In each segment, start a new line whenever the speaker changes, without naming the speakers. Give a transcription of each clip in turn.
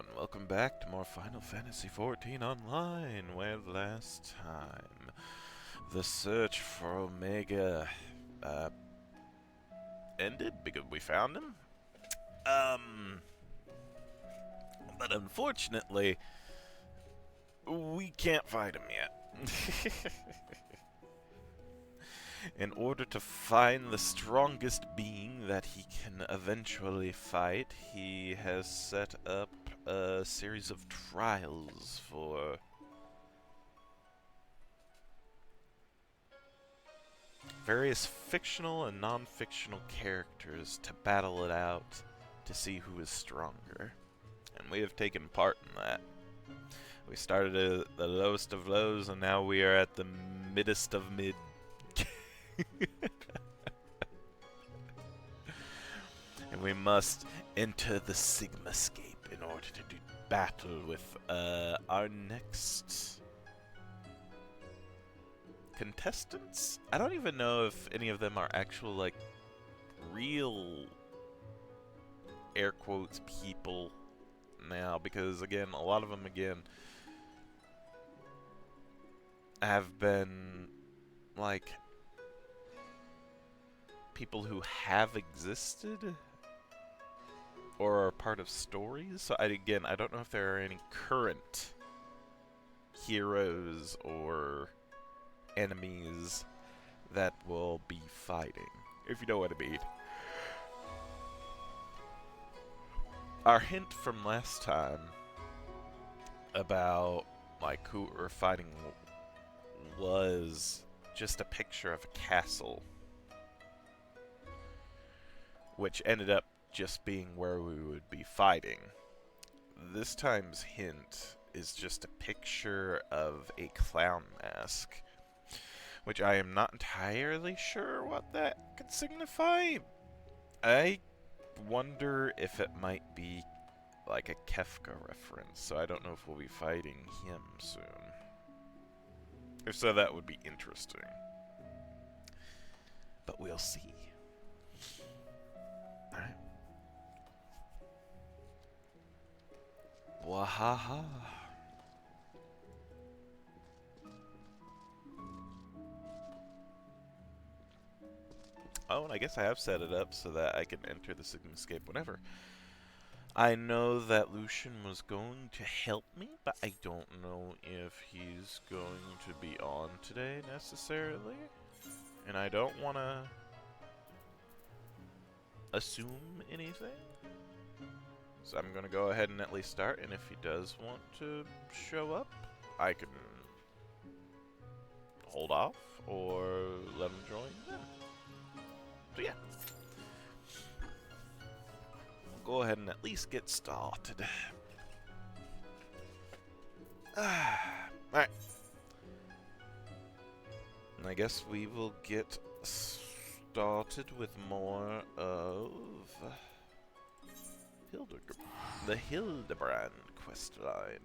everyone, welcome back to more Final Fantasy XIV Online, where last time the search for Omega ended because we found him. But unfortunately, we can't fight him yet. In order to find the strongest being that he can eventually fight, he has set up a series of trials for various fictional and non-fictional characters to battle it out to see who is stronger. And we have taken part in that. We started at the lowest of lows, and now we are at the middest of mid. And we must enter the Sigmascape in order to do battle with our next contestants. I don't even know if any of them are actual, like, real air quotes people now, because again, a lot of them have been like people who have existed or are part of stories. So I don't know if there are any current heroes or enemies that will be fighting, if you know what I mean. Our hint from last time about like who we're fighting was just a picture of a castle, which ended up just being where we would be fighting. This time's hint is just a picture of a clown mask, which I am not entirely sure what that could signify. I wonder if it might be like a Kefka reference, so I don't know if we'll be fighting him soon. If so, that would be interesting. But we'll see. Alright. Wahaha. Oh, and I guess I have set it up so that I can enter the Sigmascape whenever. I know that Lucian was going to help me, but I don't know if he's going to be on today necessarily. And I don't want to assume anything. So I'm going to go ahead and at least start, and if he does want to show up, I can hold off or let him join then. So yeah. We'll go ahead and at least get started. Alright. And I guess we will get started with more of the Hildebrand questline.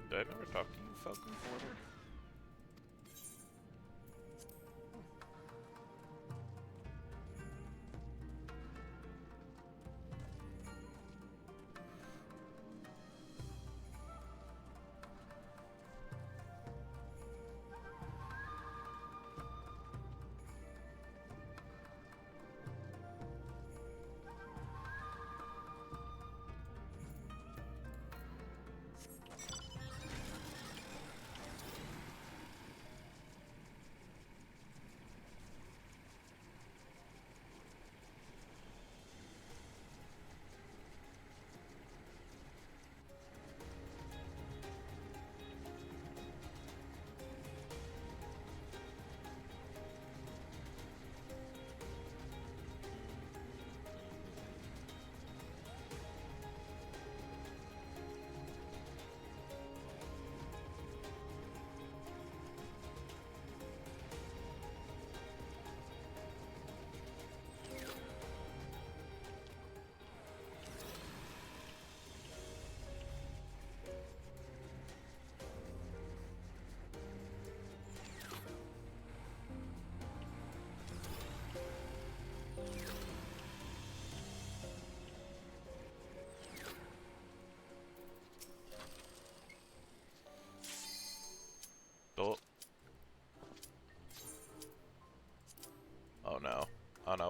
Did I never talk to you, Falcon Porter?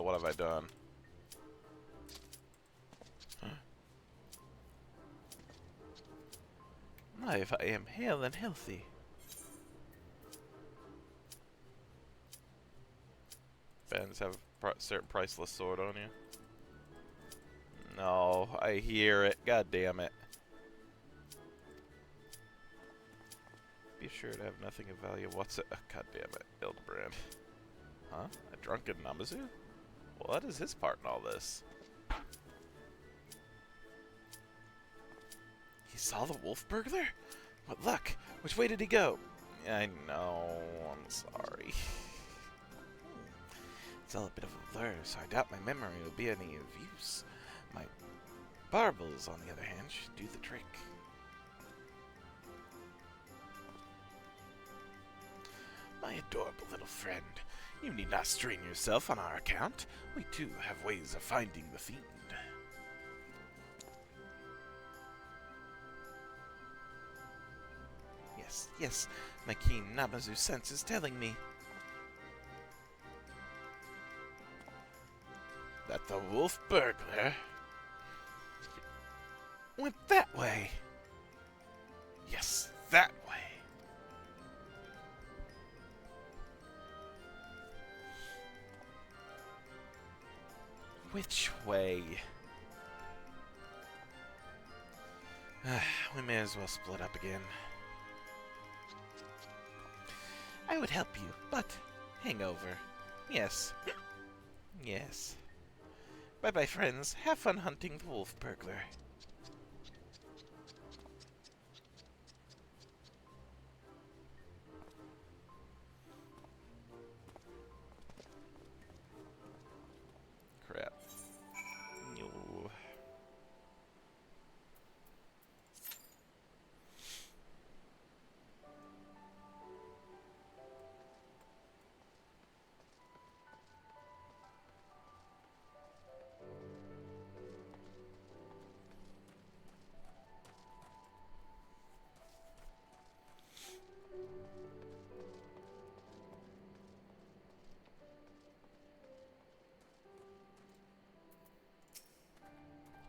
What have I done? If I am hale and healthy. Fans have a certain priceless sword on you. No, I hear it. God damn it. Be sure to have nothing of value. What's it? Oh, God damn it. Hildebrand. Huh? A drunken Namazu? What is his part in all this? He saw the wolf burglar? What luck! Which way did he go? I know. I'm sorry. It's all a bit of a blur, so I doubt my memory will be any of use. My barbels, on the other hand, should do the trick. My adorable little friend, you need not strain yourself on our account. We too have ways of finding the fiend. Yes, my keen Namazu sense is telling me that the wolf burglar went that way. Yes, that way. Which way? We may as well split up again. I would help you, but hangover. Yes. Yes. Bye-bye, friends. Have fun hunting the wolf burglar. Crap. No.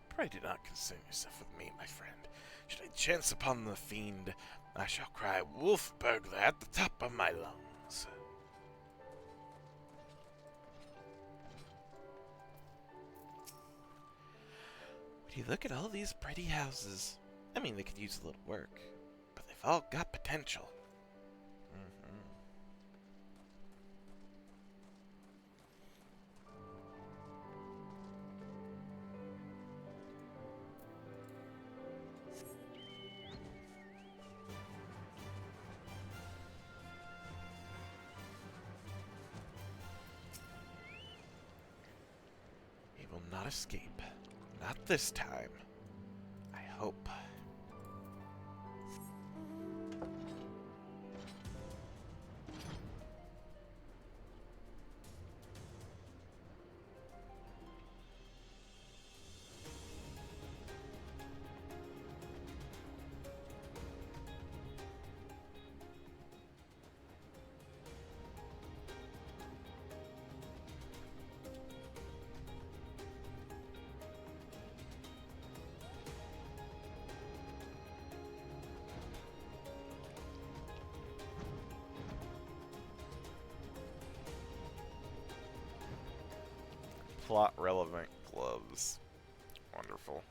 Pray do not concern yourself with me, my friend. Should I chance upon the fiend, I shall cry wolf burglar at the top of my lungs. Would you look at all these pretty houses? I mean, they could use a little work, but they've all got potential. He will not escape. Not this time. I hope. Plot relevant gloves. Wonderful.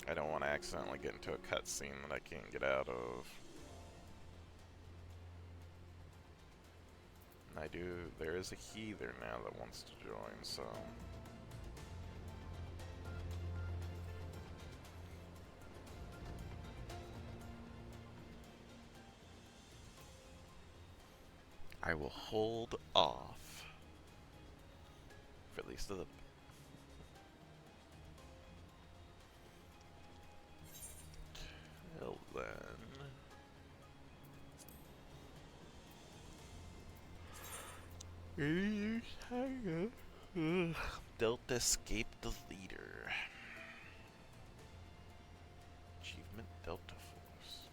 I don't want to accidentally get into a cutscene that I can't get out of. And there is a heather now that wants to join, so... I will hold off. For at least to the... Delta escape the leader. Achievement Delta Force.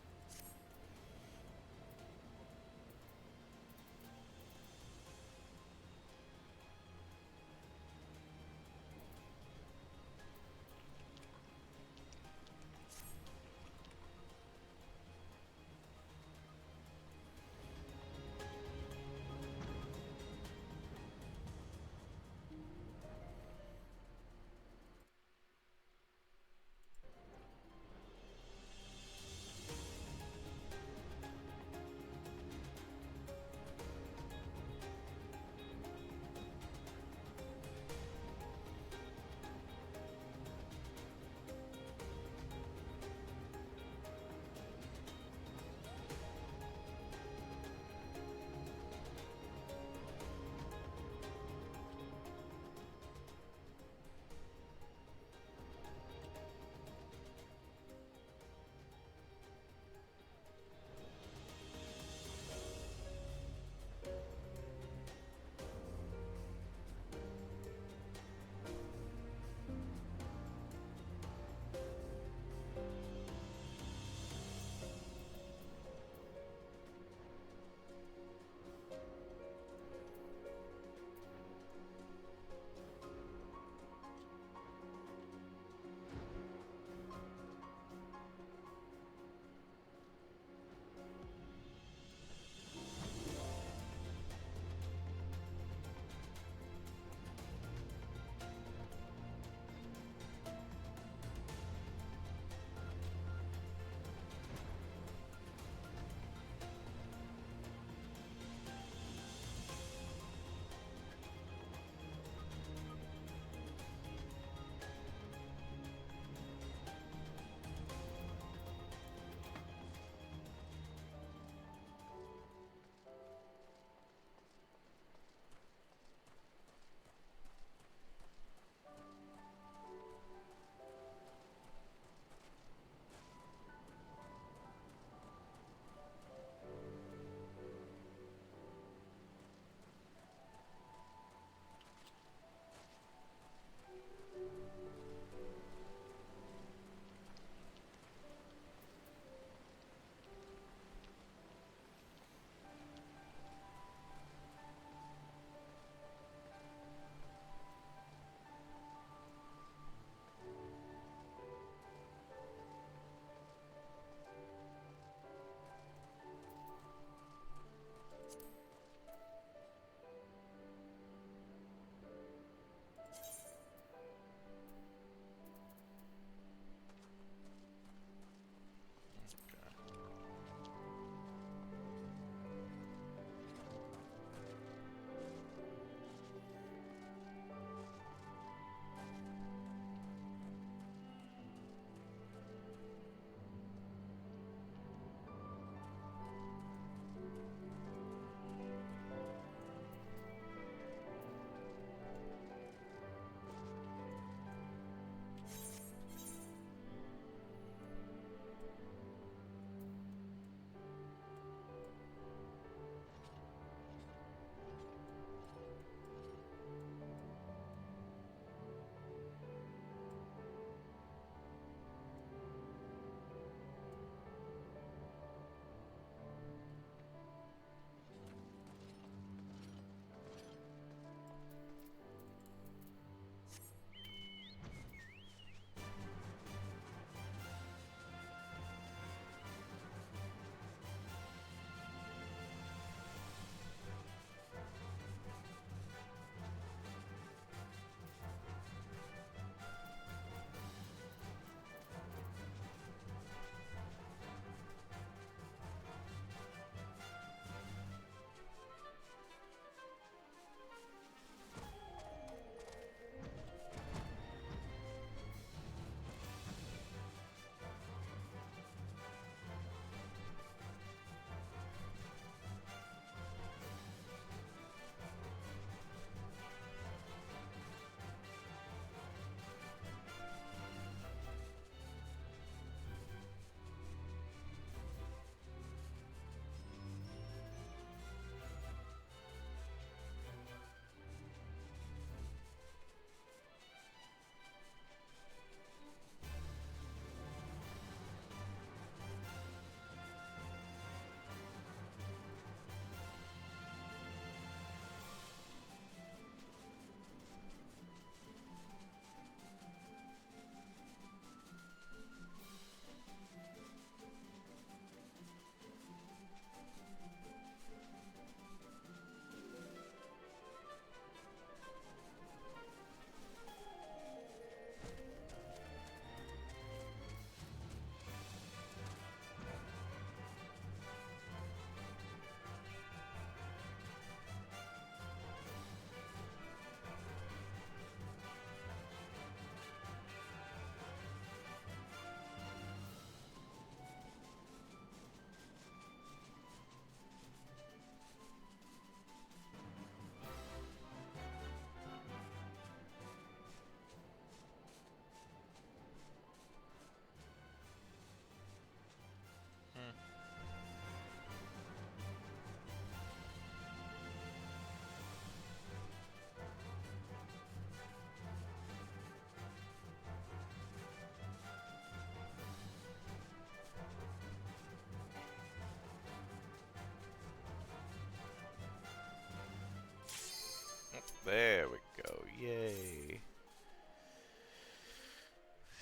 There we go. Yay.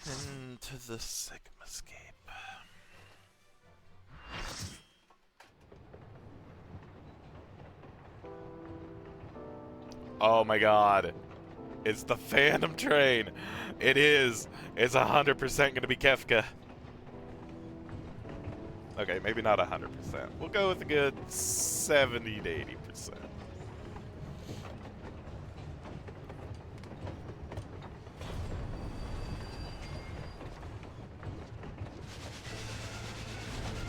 Into the Sigmascape. Oh my god. It's the Phantom Train. It is. It's 100% going to be Kefka. Okay, maybe not 100%. We'll go with a good 70 to 80%.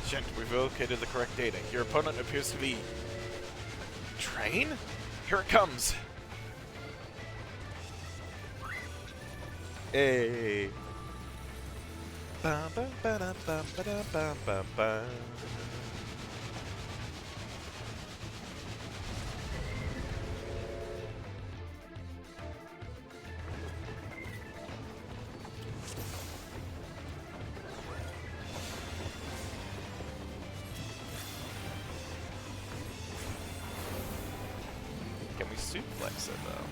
Gent, we've located the correct data. Your opponent appears to be... Train? Here it comes! Hey! Bum, bum, ba-dum, bum, ba-dum, bum, bum, bum. Can we suplex it though?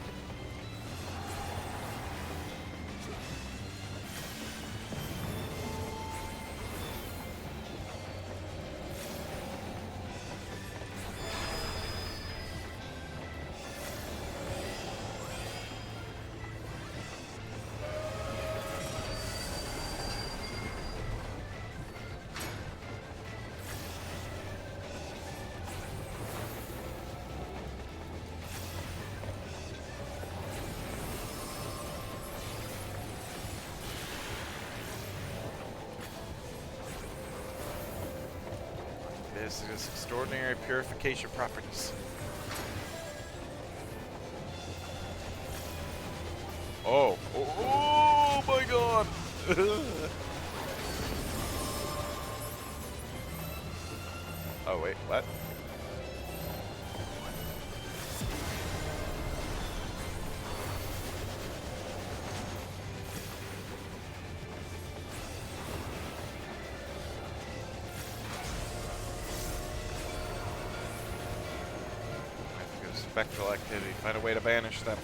This is extraordinary purification properties. Oh. Oh, my god! Oh, wait, what? Spectral activity. Find a way to banish them.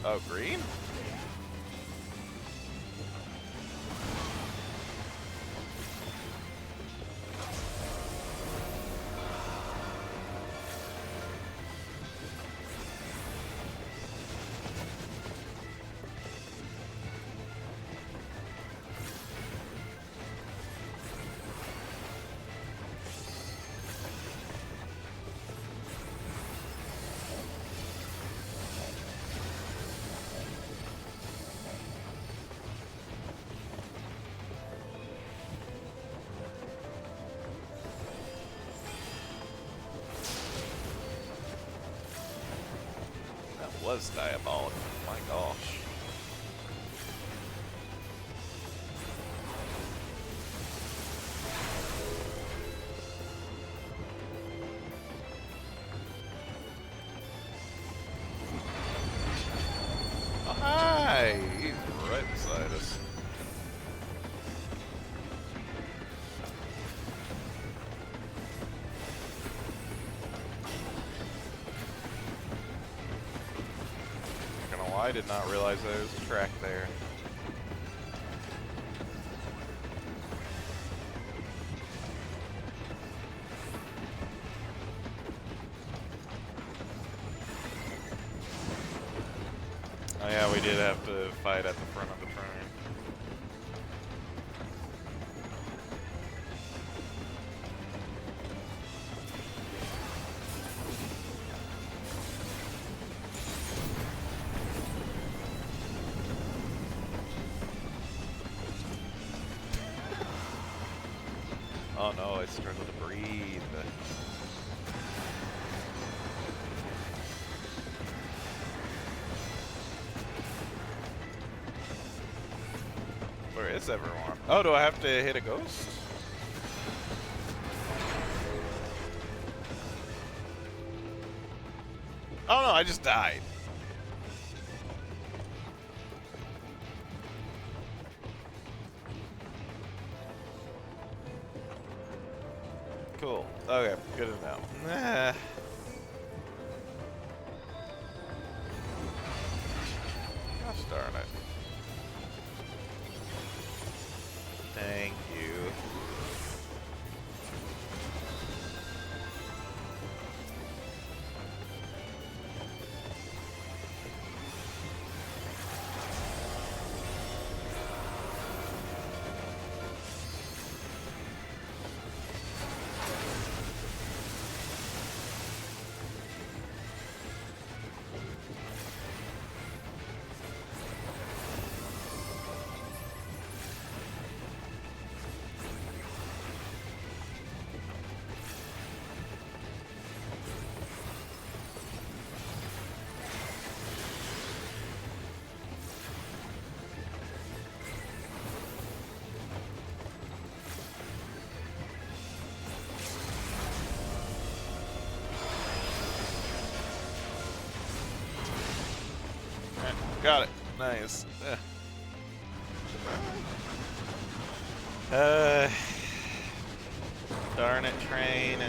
Oh, green? Was diabolical. My gosh. Oh, hi! He's right beside us. I did not realize there was a track there. Oh yeah, we did have to fight at the front of the train. Oh no, I struggle to breathe. Where is everyone? Oh, do I have to hit a ghost? Oh no, I just died. Cool. Okay, good to know. Gosh darn it. Thank you. Got it. Nice. Darn it, train.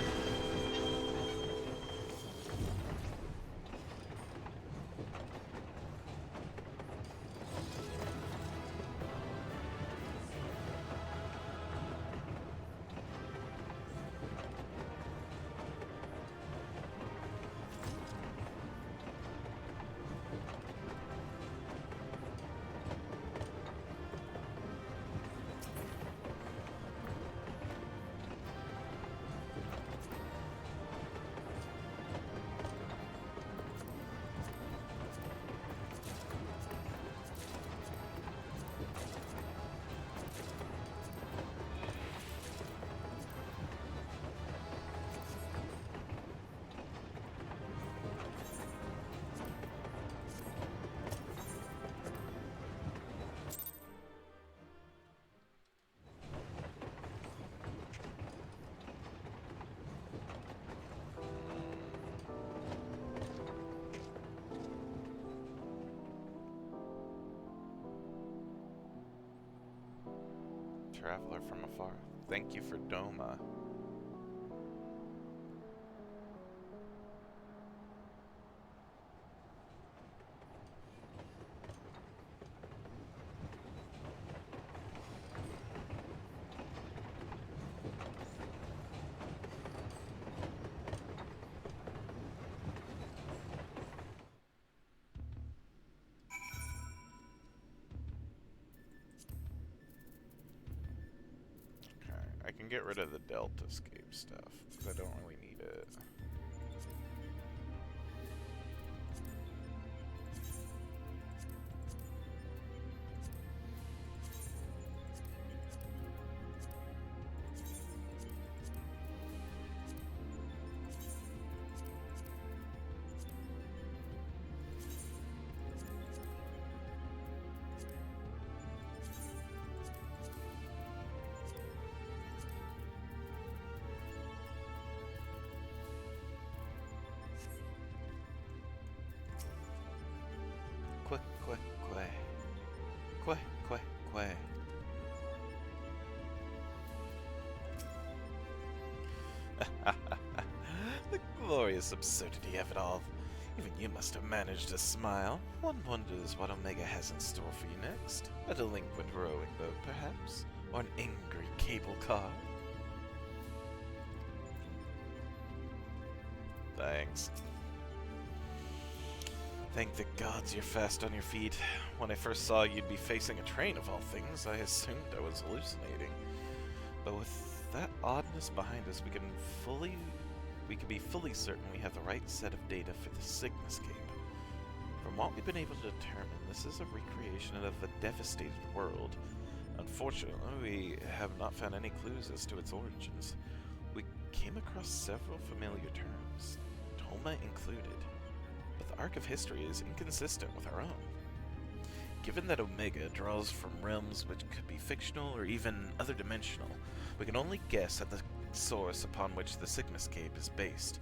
Traveler from afar. Thank you for Doma. I can get rid of the Deltascape stuff, because I don't really need it. Quay. The glorious absurdity of it all. Even you must have managed to smile. One wonders what Omega has in store for you next. A delinquent rowing boat, perhaps? Or an angry cable car? Thanks. Thank the gods you're fast on your feet. When I first saw you'd be facing a train of all things, I assumed I was hallucinating. But with that oddness behind us, we can be fully certain we have the right set of data for the Sigmascape. From what we've been able to determine, this is a recreation of a devastated world. Unfortunately, we have not found any clues as to its origins. We came across several familiar terms, Toma included. But the arc of history is inconsistent with our own. Given that Omega draws from realms which could be fictional or even other dimensional, we can only guess at the source upon which the Sigmascape is based.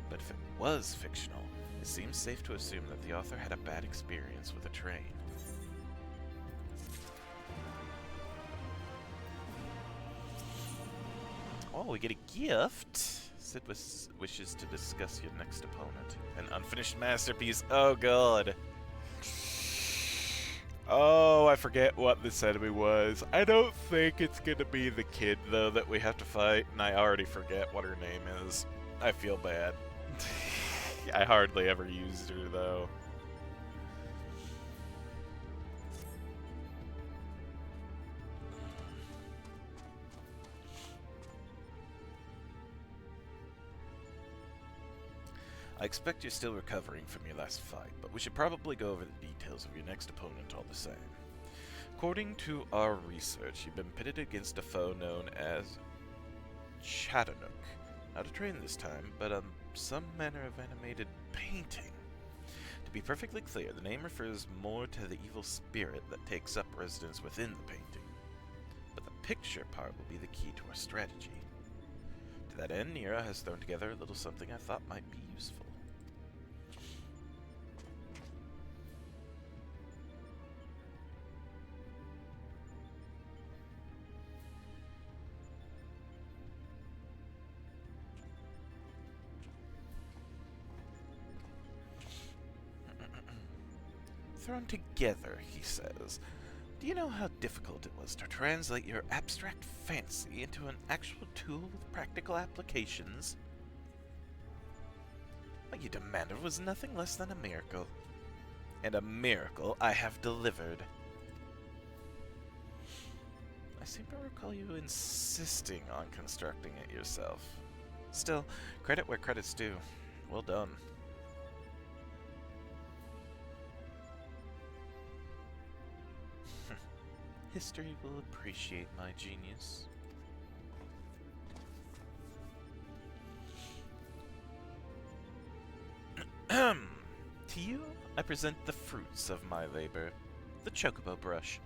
But if it was fictional, it seems safe to assume that the author had a bad experience with a train. Oh, we get a gift! Sid wishes to discuss your next opponent. An unfinished masterpiece. Oh, God. Oh, I forget what this enemy was. I don't think it's gonna be the kid, though, that we have to fight, and I already forget what her name is. I feel bad. I hardly ever used her, though. I expect you're still recovering from your last fight, but we should probably go over the details of your next opponent all the same. According to our research, you've been pitted against a foe known as Chatternook. Not a train this time, but some manner of animated painting. To be perfectly clear, the name refers more to the evil spirit that takes up residence within the painting. But the picture part will be the key to our strategy. To that end, Nira has thrown together a little something I thought might be useful. Thrown together, he says. Do you know how difficult it was to translate your abstract fancy into an actual tool with practical applications? What you demanded was nothing less than a miracle. And a miracle I have delivered. I seem to recall you insisting on constructing it yourself. Still, credit where credit's due. Well done. History will appreciate my genius. To you, I present the fruits of my labor, the chocobo brush.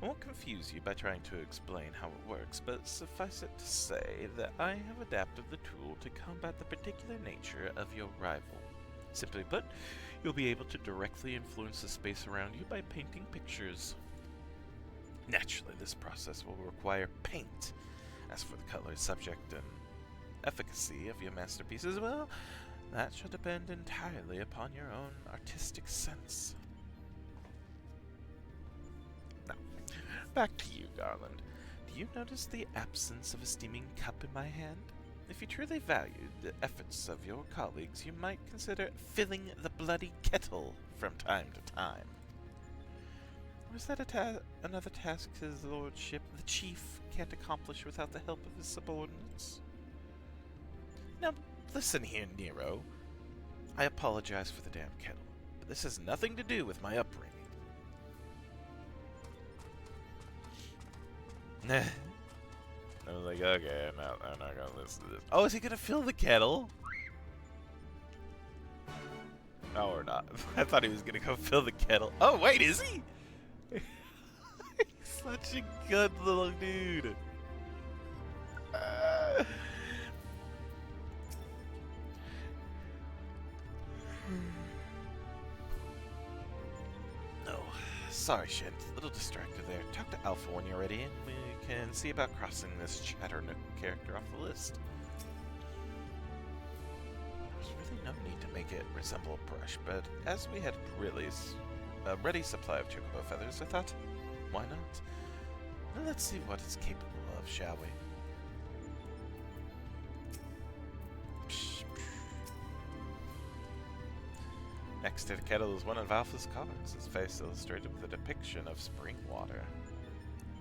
I won't confuse you by trying to explain how it works, but suffice it to say that I have adapted the tool to combat the particular nature of your rival. Simply put, you'll be able to directly influence the space around you by painting pictures. Naturally, this process will require paint. As for the color, subject, and efficacy of your masterpieces, well, that shall depend entirely upon your own artistic sense. Now, back to you, Garland. Do you notice the absence of a steaming cup in my hand? If you truly valued the efforts of your colleagues, you might consider filling the bloody kettle from time to time. Or is that another task his lordship, the chief, can't accomplish without the help of his subordinates? Now, listen here, Nero. I apologize for the damn kettle, but this has nothing to do with my upbringing. I was like, okay, I'm not gonna listen to this. Oh, is he gonna fill the kettle? No, or not. I thought he was gonna go fill the kettle. Oh, wait, is he? He's such a good little dude. No, sorry, Shin. A little distracted there. Talk to Alpha when you're ready, and we can see about crossing this Chatternook character off the list. There's really no need to make it resemble a brush, but as we had a ready supply of chocobo feathers, I thought, why not? Well, let's see what it's capable of, shall we? Next to the kettle is one of Alpha's cards, his face illustrated with a depiction of spring water.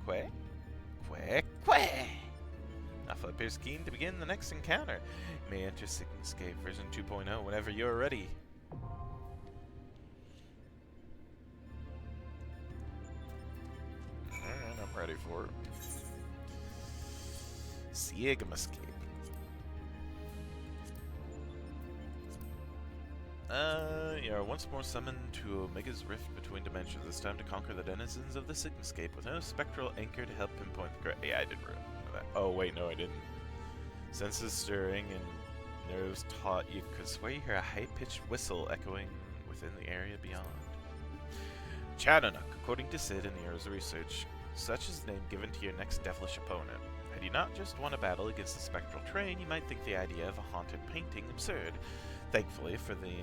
Quay? Quay? Quay! Alpha appears keen to begin the next encounter. You may enter Sigmascape version 2.0 whenever you're ready. Alright, I'm ready for it. Sigmascape. You are once more summoned to Omega's rift between dimensions. It's time to conquer the denizens of the Sigmascape with no spectral anchor to help pinpoint the correct. Yeah, I didn't remember that. Oh, wait, no, I didn't. Senses stirring and nerves taut. You could swear you hear a high-pitched whistle echoing within the area beyond. Chadonuk, according to Sid and Nero's research, such is the name given to your next devilish opponent. Had you not just won a battle against the spectral train, you might think the idea of a haunted painting absurd. Thankfully, for the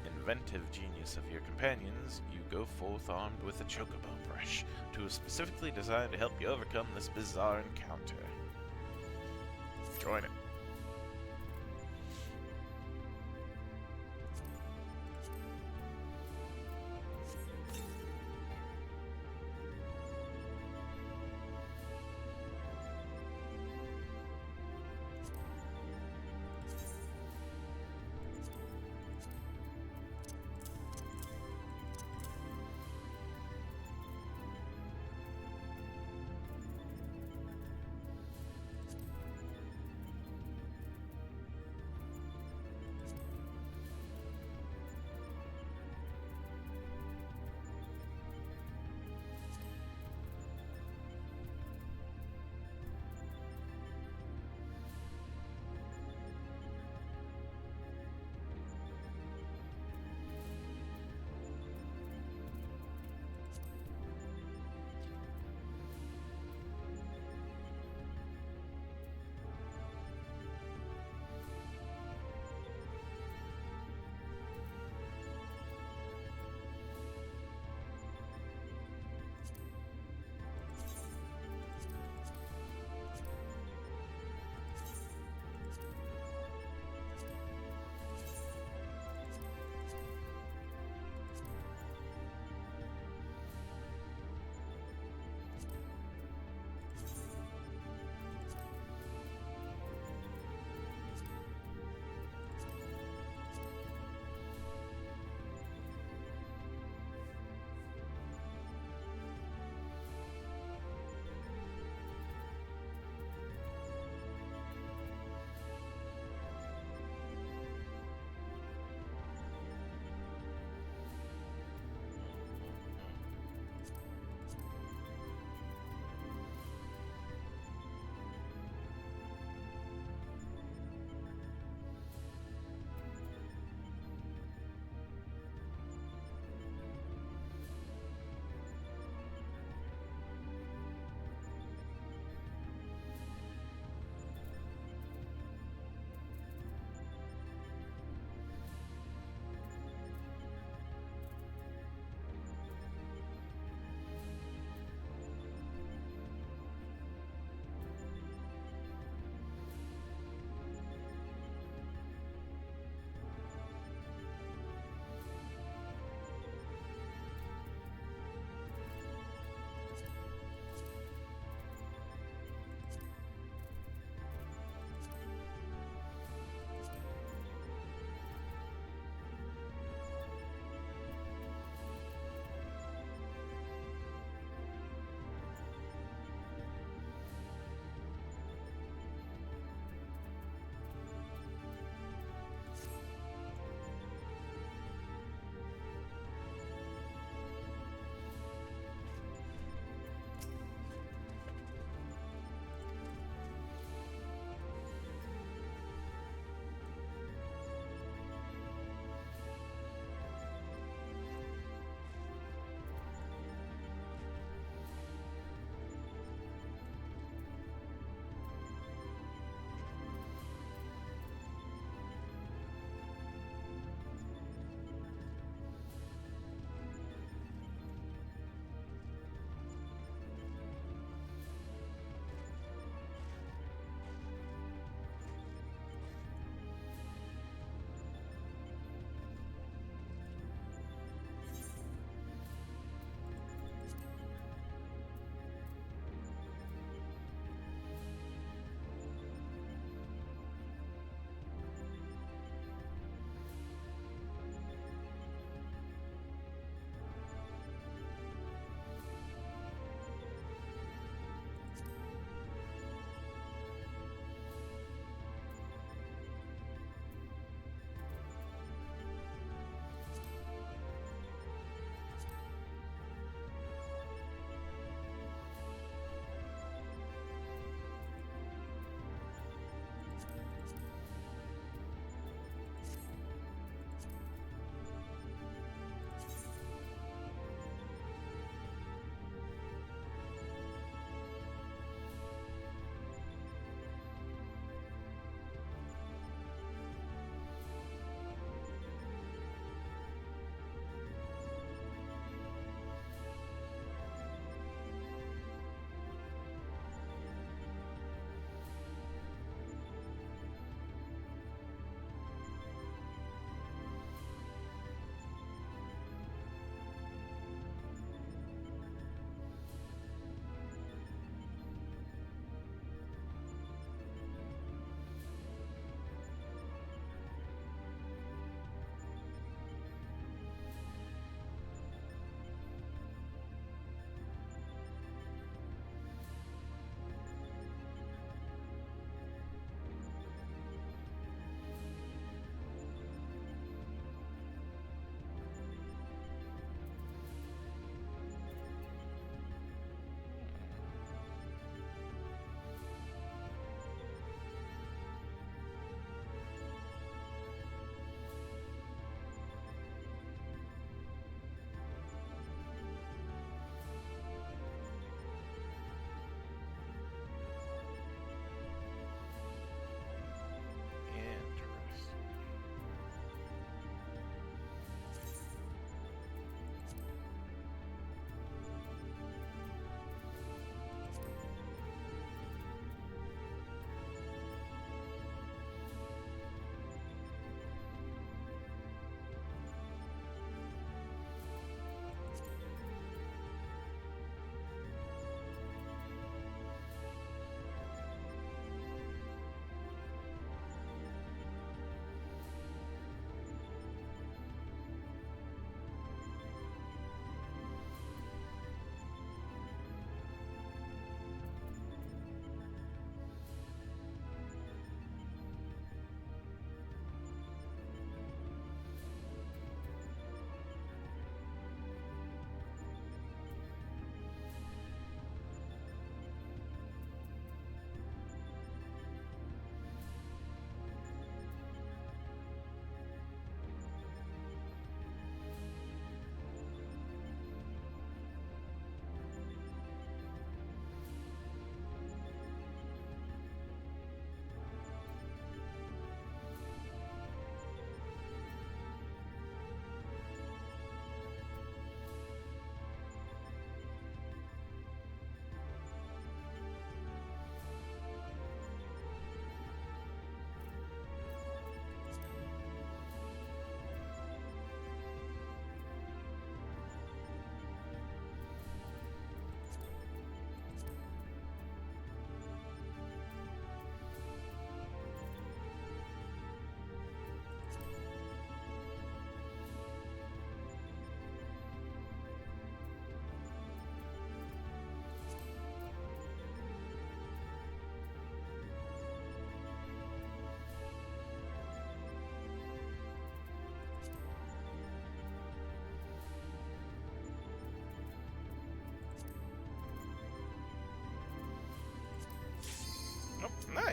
inventive genius of your companions, you go forth armed with a chocobo brush, tool specifically designed to help you overcome this bizarre encounter. Join it.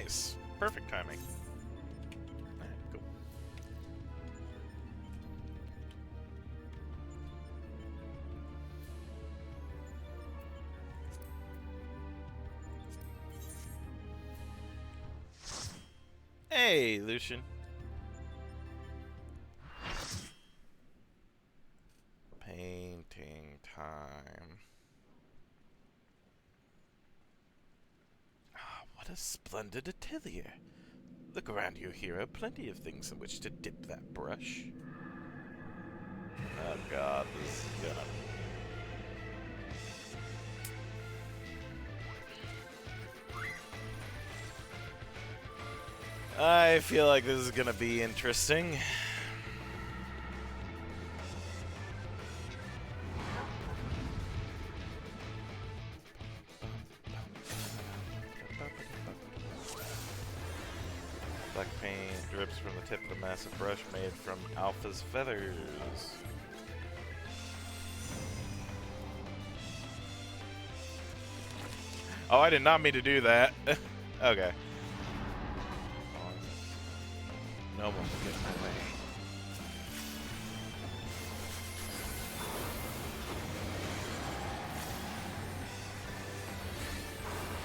Nice. Perfect timing. Alright, cool. Hey, Lucian. Painting time. Ah, what a splendid atelier. Look around you, hero. Plenty of things in which to dip that brush. Oh god, this is gonna... I feel like this is gonna be interesting. Black paint drips from the tip of the massive brush made from Alpha's feathers. Oh, I did not mean to do that. Okay. No one will get in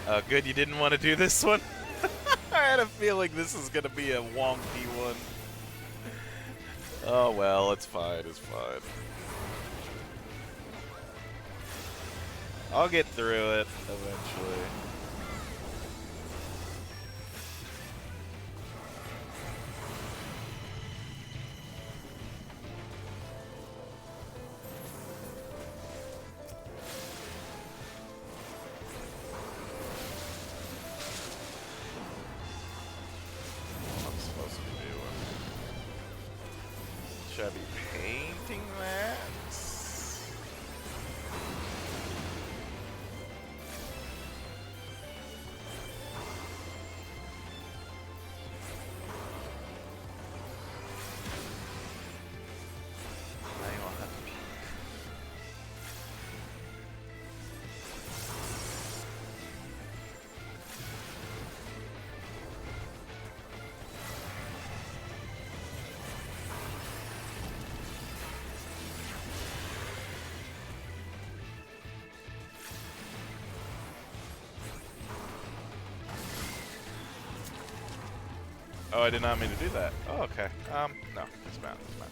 my way. Good you didn't want to do this one. I had a feeling this is gonna be a wonky one. Oh well, it's fine, it's fine. I'll get through it eventually. Should I be painting that? I will have to peek. Oh, I did not mean to do that. Oh, okay. No, it's bad. It's bad.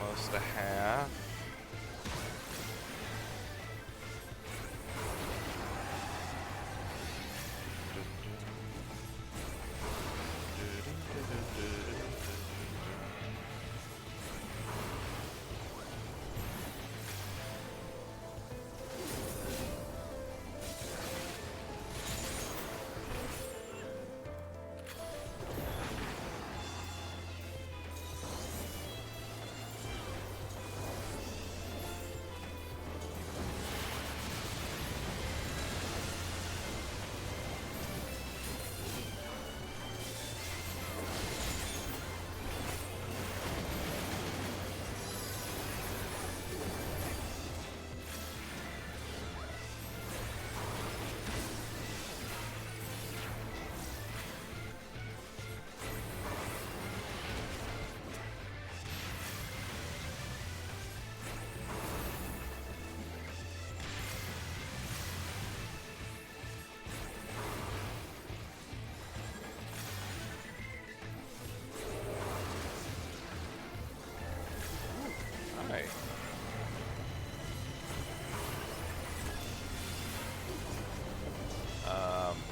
Almost a half.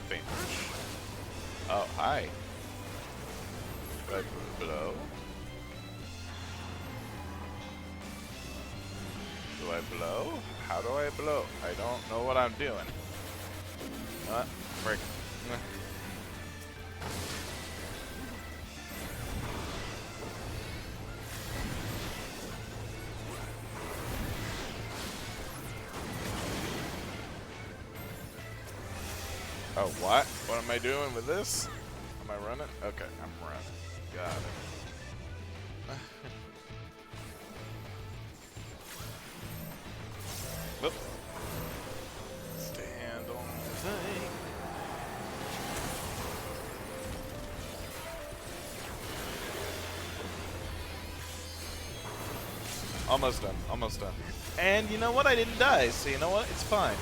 Paintbrush. Oh, hi. Do I blow? Do I blow? How do I blow? I don't know what I'm doing. Frick. Oh, what? What am I doing with this? Am I running? Okay, I'm running. Got it. Whoop. Stand on the thing. Almost done. Almost done. And you know what? I didn't die, so you know what? It's fine.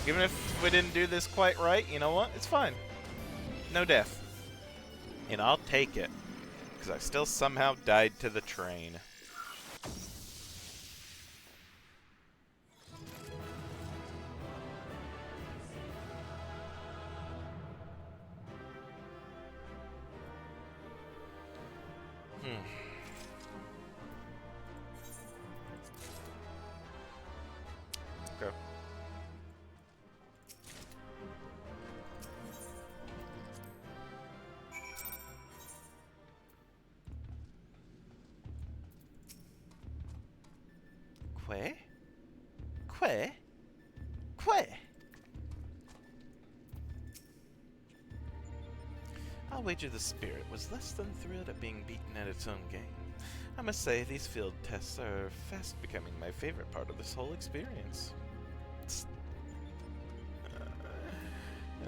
Even if we didn't do this quite right, you know what? It's fine. No death. And I'll take it. Because I still somehow died to the train. Okay. Que? Que? Que? I'll wager the spirit was less than thrilled at being beaten at its own game. I must say, these field tests are fast becoming my favorite part of this whole experience.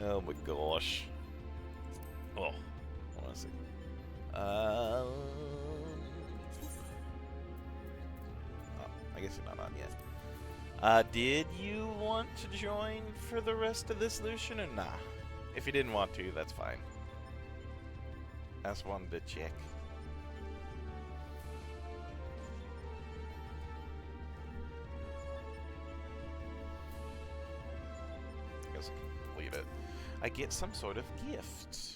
Oh my gosh. Oh, what was it? Oh, I guess you're not on yet. Did you want to join for the rest of this, Lucian, or nah? If you didn't want to, that's fine. I just wanted to check. I guess I can leave it. I get some sort of gift.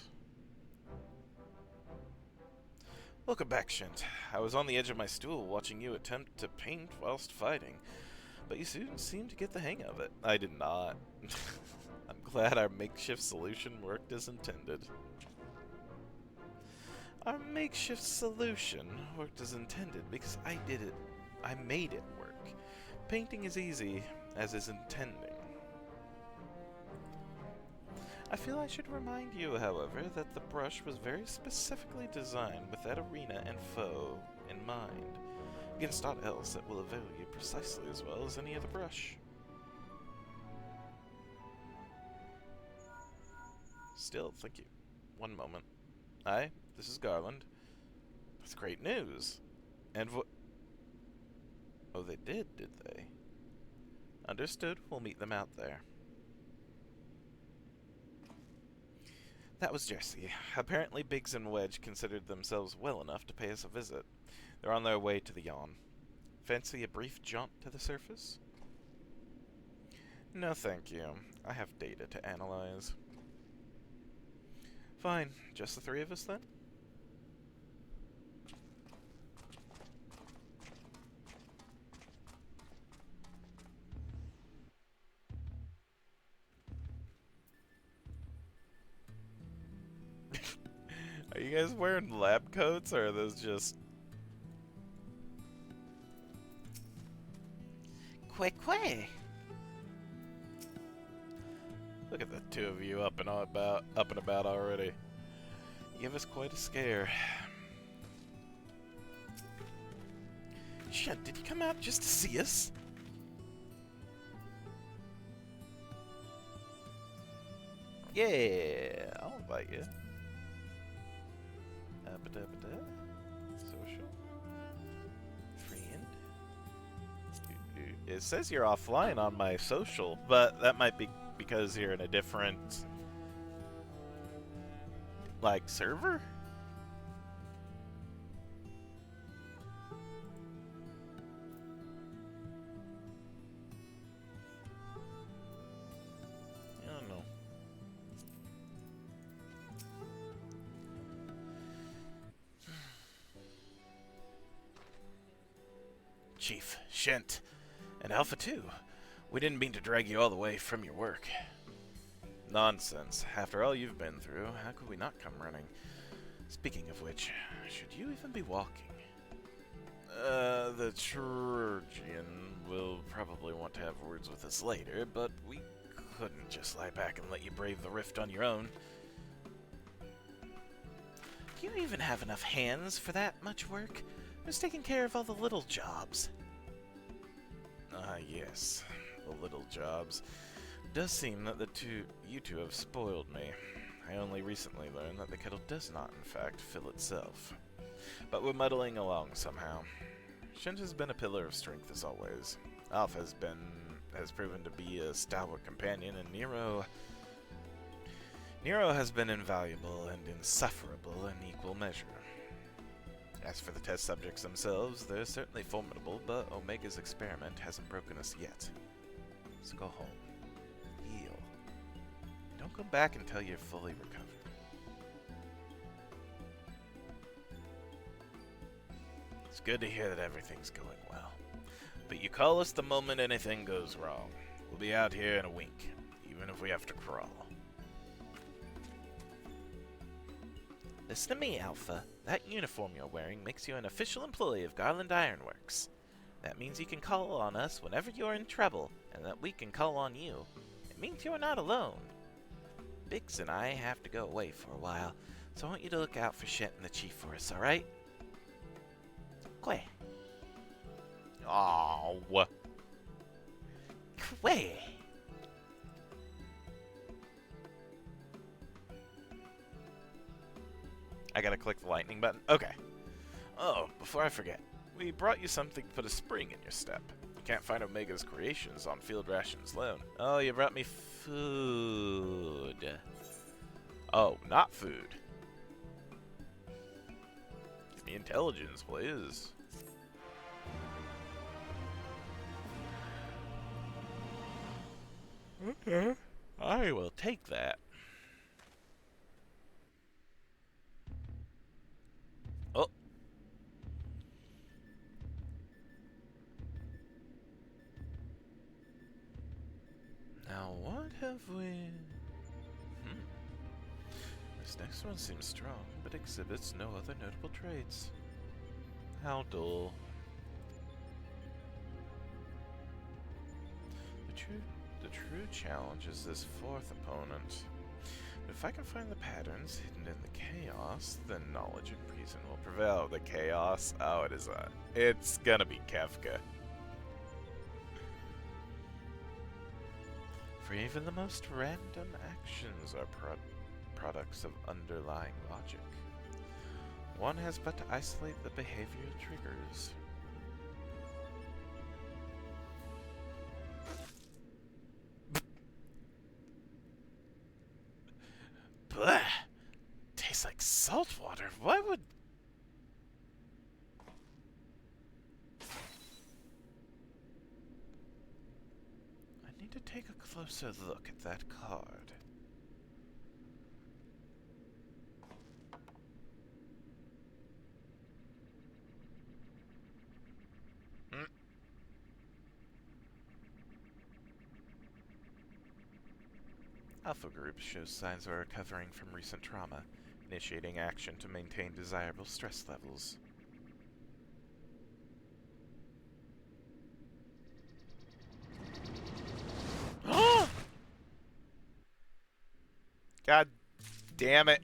Welcome back, Shint. I was on the edge of my stool watching you attempt to paint whilst fighting, but you soon seemed to get the hang of it. I did not. I'm glad our makeshift solution worked as intended. Our makeshift solution worked as intended because I did it. I made it work. Painting is easy, as is intending. I feel I should remind you, however, that the brush was very specifically designed with that arena and foe in mind. Against aught else, it will avail you precisely as well as any other brush. Still, thank you. One moment. Hi, this is Garland. That's great news. And oh, they did they? Understood. We'll meet them out there. That was Jesse. Apparently Biggs and Wedge considered themselves well enough to pay us a visit. They're on their way to the yawn. Fancy a brief jaunt to the surface? No, thank you. I have data to analyze. Fine. Just the three of us, then? Are you guys wearing lab coats, or are those just... Que? Look at the two of you up and about already. You give us quite a scare. Shit, did you come out just to see us? Yeah, I'll invite you. Social. Friend. It says you're offline on my social, but that might be because you're in a different, like, server? I don't know. Chief, Shent, and Alpha 2. We didn't mean to drag you all the way from your work. Nonsense. After all you've been through, how could we not come running? Speaking of which, should you even be walking? The Trojan will probably want to have words with us later, but we couldn't just lie back and let you brave the rift on your own. Do you even have enough hands for that much work? Who's taking care of all the little jobs? Ah, yes. The little jobs. It does seem that you two have spoiled me. I only recently learned that the kettle does not, in fact, fill itself. But we're muddling along somehow. Shinj has been a pillar of strength as always. Alpha has proven to be a stalwart companion, and Nero has been invaluable and insufferable in equal measure. As for the test subjects themselves, they're certainly formidable, but Omega's experiment hasn't broken us yet. So go home. Heal. Don't come back until you're fully recovered. It's good to hear that everything's going well. But you call us the moment anything goes wrong. We'll be out here in a wink, even if we have to crawl. Listen to me, Alpha. That uniform you're wearing makes you an official employee of Garland Ironworks. That means you can call on us whenever you're in trouble, and that we can call on you. It means you're not alone. Biggs and I have to go away for a while, so I want you to look out for Shet and the Chief for us, alright? Quay. Aww. Quay. I gotta click the lightning button. Okay. Oh, before I forget, we brought you something to put a spring in your step. You can't find Omega's creations on Field Rations alone. Oh, you brought me food. Oh, not food. Give me intelligence, please. Okay. I will take that. Oh. Now what have we... This next one seems strong, but exhibits no other notable traits. How dull. The true challenge is this fourth opponent. But if I can find the patterns hidden in the chaos, then knowledge and reason will prevail. The chaos? Oh, it's gonna be Kefka. For even the most random actions are products of underlying logic. One has but to isolate the behavioral triggers. Blech! Tastes like salt water. Why would... I need to take a closer look at that card. Alpha Group shows signs of recovering from recent trauma, initiating action to maintain desirable stress levels. God damn it.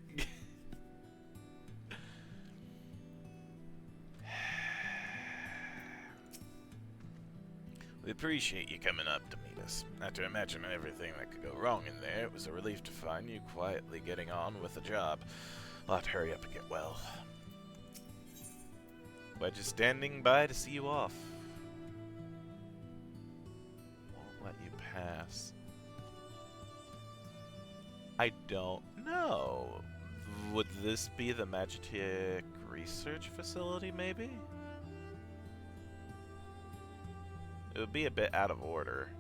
We appreciate you coming up to meet us. After imagining everything that could go wrong in there, it was a relief to find you quietly getting on with the job. I'll have to hurry up and get well. Wedge is standing by to see you off. Won't let you pass. I don't know. Would this be the Magitek research facility, maybe? It would be a bit out of order.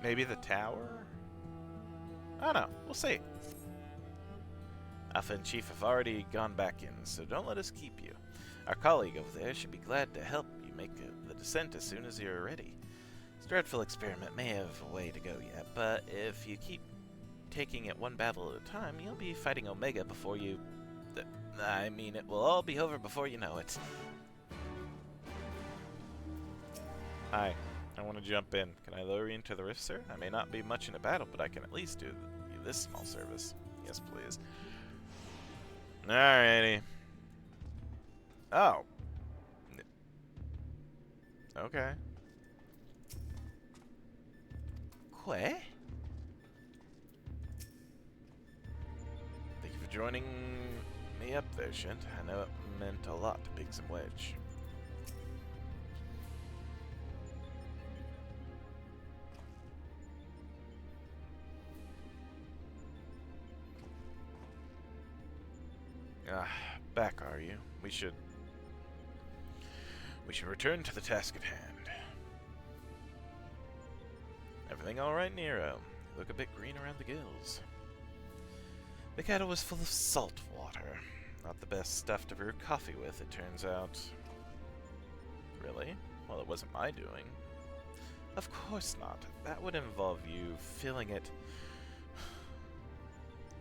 Maybe the tower? I don't know. We'll see. Alpha and Chief have already gone back in, so don't let us keep you. Our colleague over there should be glad to help you make the descent as soon as you're ready. This dreadful experiment may have a way to go yet, but if you keep taking it one battle at a time, you'll be fighting Omega before you... I mean, it will all be over before you know it. Hi. I want to jump in. Can I lower you into the rift, sir? I may not be much in a battle, but I can at least do you this small service. Yes, please. Alrighty. Oh. Okay. Que? Thank you for joining me up there, Shint. I know it meant a lot to Biggs and Wedge. Ah, back are you? We should return to the task at hand. Everything all right, Nero? You look a bit green around the gills. The kettle was full of salt water. Not the best stuff to brew coffee with, it turns out. Really? Well, it wasn't my doing. Of course not. That would involve you filling it.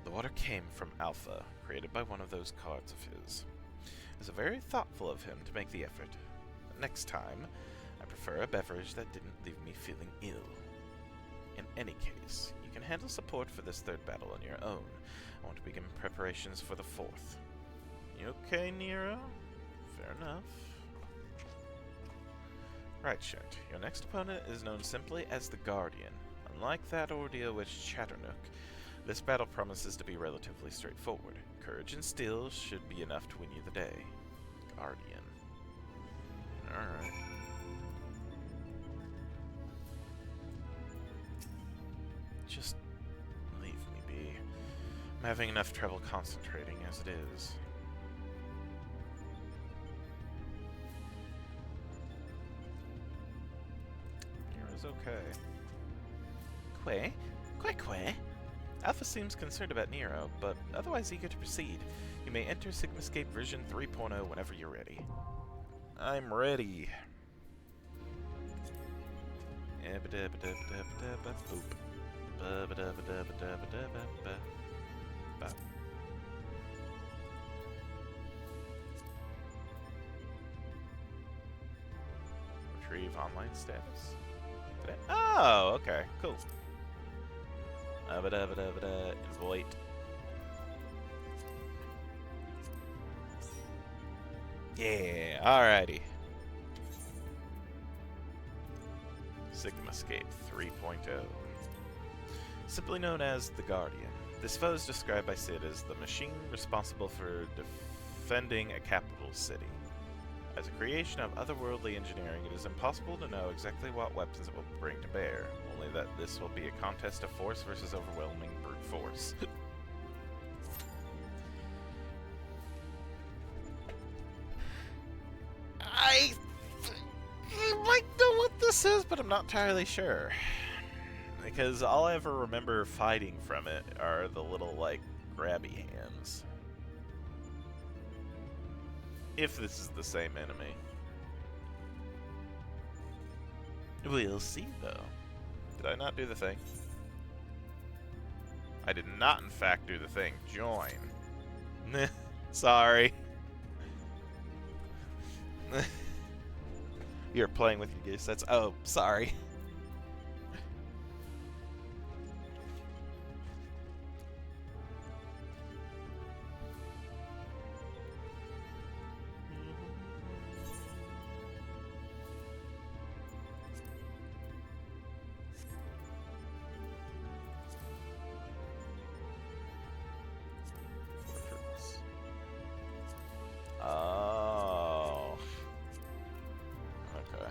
The water came from Alpha, created by one of those cards of his. It was very thoughtful of him to make the effort. But next time, I prefer a beverage that didn't leave me feeling ill. In any case, you can handle support for this third battle on your own. I want to begin preparations for the fourth. You okay, Nero? Fair enough. Right, Shint. Your next opponent is known simply as the Guardian. Unlike that ordeal with Chatternook, this battle promises to be relatively straightforward. Courage and steel should be enough to win you the day. Guardian. Alright. Just leave me be. I'm having enough trouble concentrating as it is. Nero's okay. Que? Que? Alpha seems concerned about Nero, but otherwise eager to proceed. You may enter Sigmascape version 3.0 whenever you're ready. I'm ready. Retrieve online status. Oh, okay, cool. Invite. Yeah, alrighty. Sigmascape 3.0. Simply known as the Guardian. This foe is described by Sid as the machine responsible for defending a capital city. As a creation of otherworldly engineering, it is impossible to know exactly what weapons it will bring to bear, only that this will be a contest of force versus overwhelming brute force. I might know what this is, but I'm not entirely sure. Because all I ever remember fighting from it are the little, like, grabby hands. If this is the same enemy. We'll see, though. Did I not do the thing? I did not, in fact, do the thing. Join. Sorry. You're playing with your gear sets. Oh, sorry. Oh. Okay.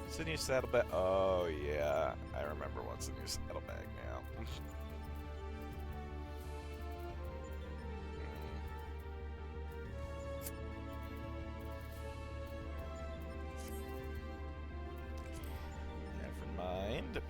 It's in your saddlebag. Oh, yeah. I remember what's in your saddlebag now. Never mind.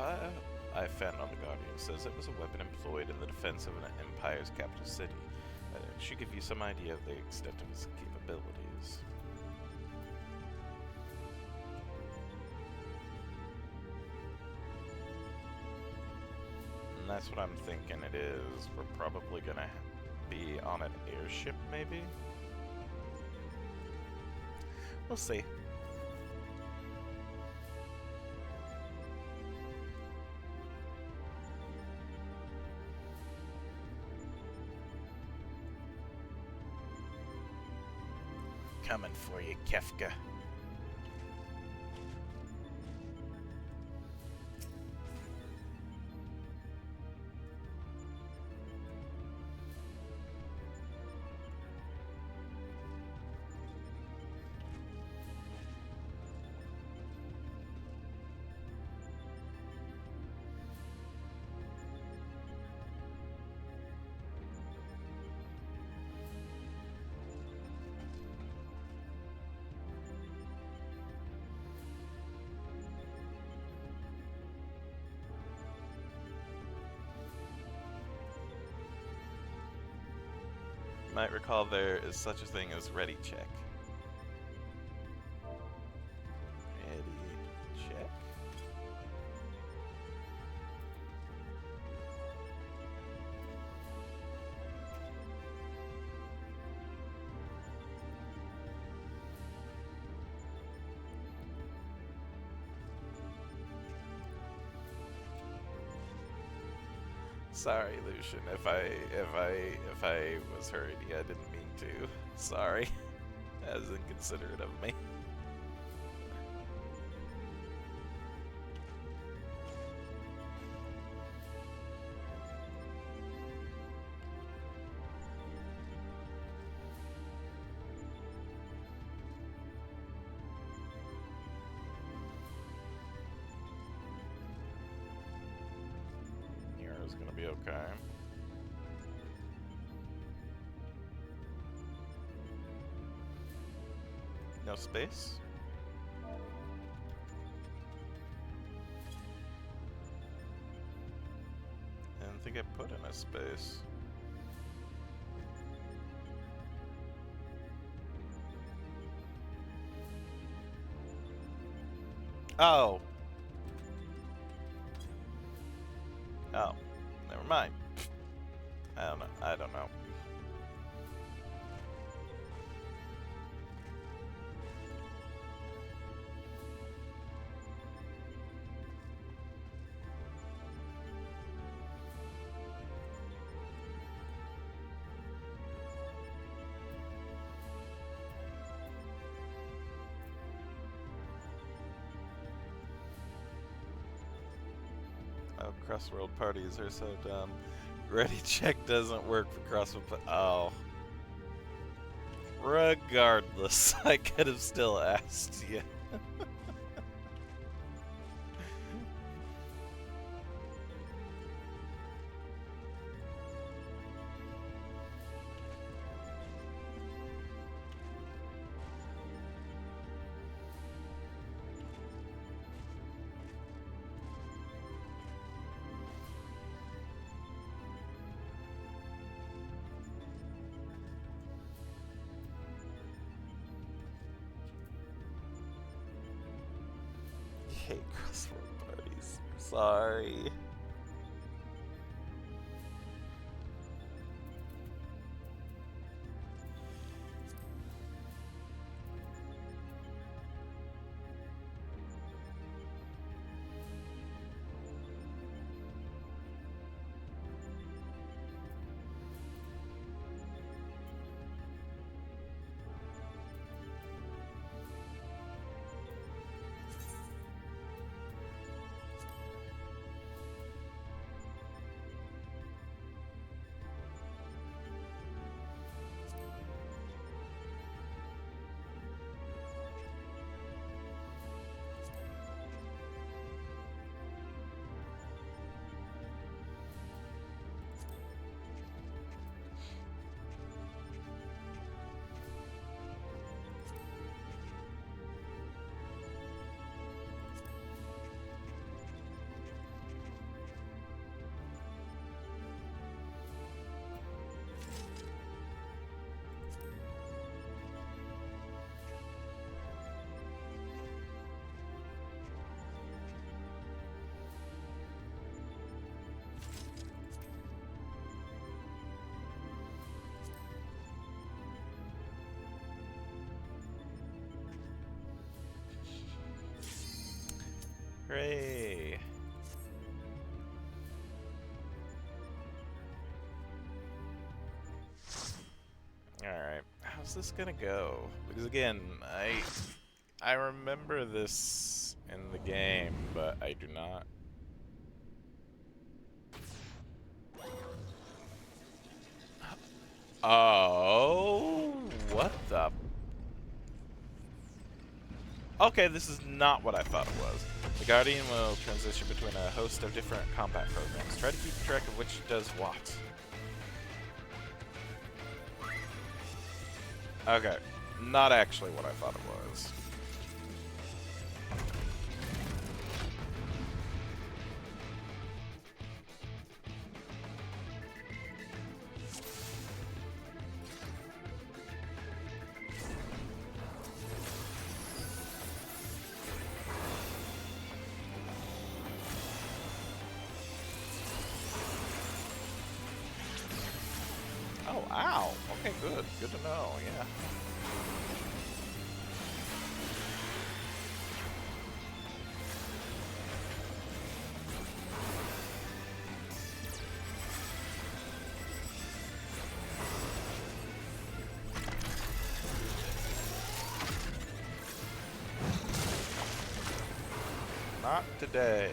file I found on the Guardian says it was a weapon employed in the defense of an empire's capital city. It should give you some idea of the extent of its capabilities. And that's what I'm thinking it is. We're probably gonna be on an airship, maybe? We'll see. Coming for you, Kefka. You might recall there is such a thing as ready check. Ready check. Sorry, Lucian, if I was hurting you, I didn't mean to. Sorry. That was inconsiderate of me. Is gonna be okay. No space? I don't think I put in a space. Oh. Oh. Never mind. I don't know. I don't know. Oh, cross-world parties are so dumb. Ready check doesn't work for cross-world. Oh. Regardless, I could have still asked you. Hate crossword parties. Sorry. Hooray! Alright, how's this gonna go? Because again, I remember this in the game, but I do not. Oh, what the? Okay, this is not what I thought it was. The Guardian will transition between a host of different combat programs. Try to keep track of which does what. Okay, not actually what I thought it was. Oh, ow! Okay, good. Good to know, yeah. Not today.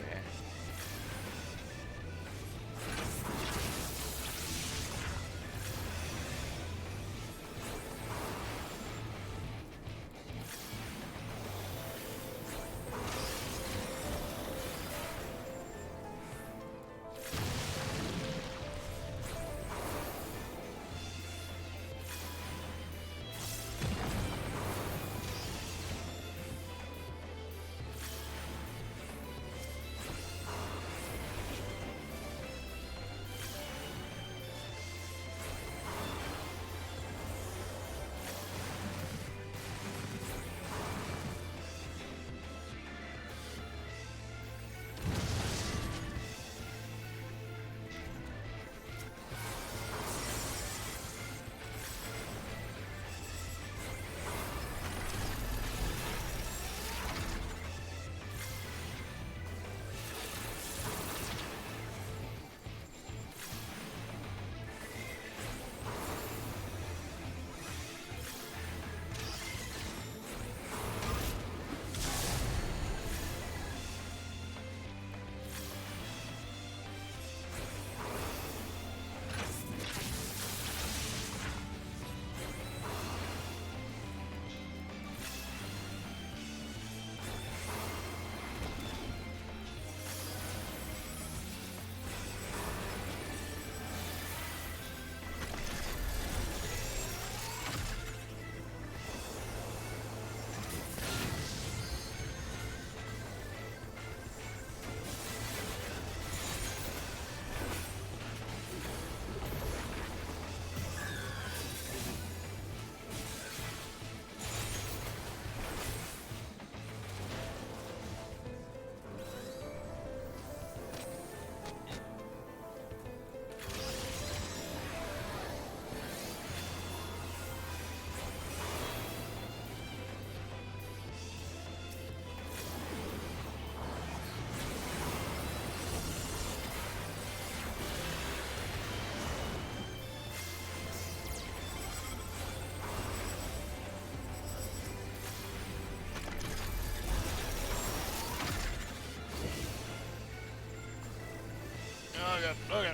Okay.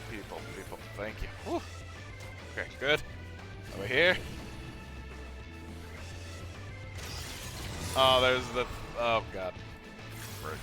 People. Thank you. Whew. Okay, good. Over here. Oh, there's the... Oh, God. Frick.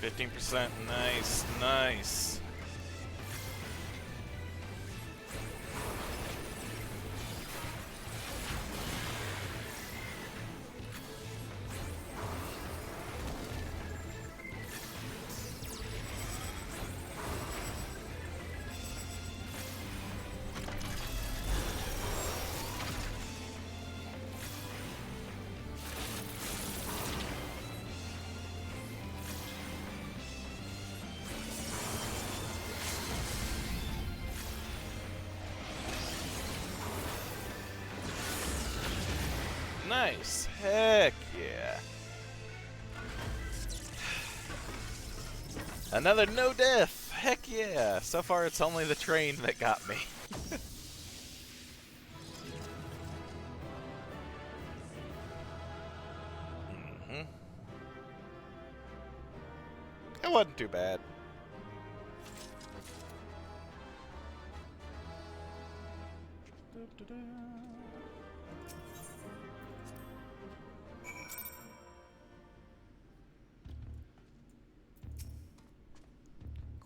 15%. Nice, nice. Nice. Heck yeah. Another no death. Heck yeah. So far it's only the train that got me. It wasn't too bad.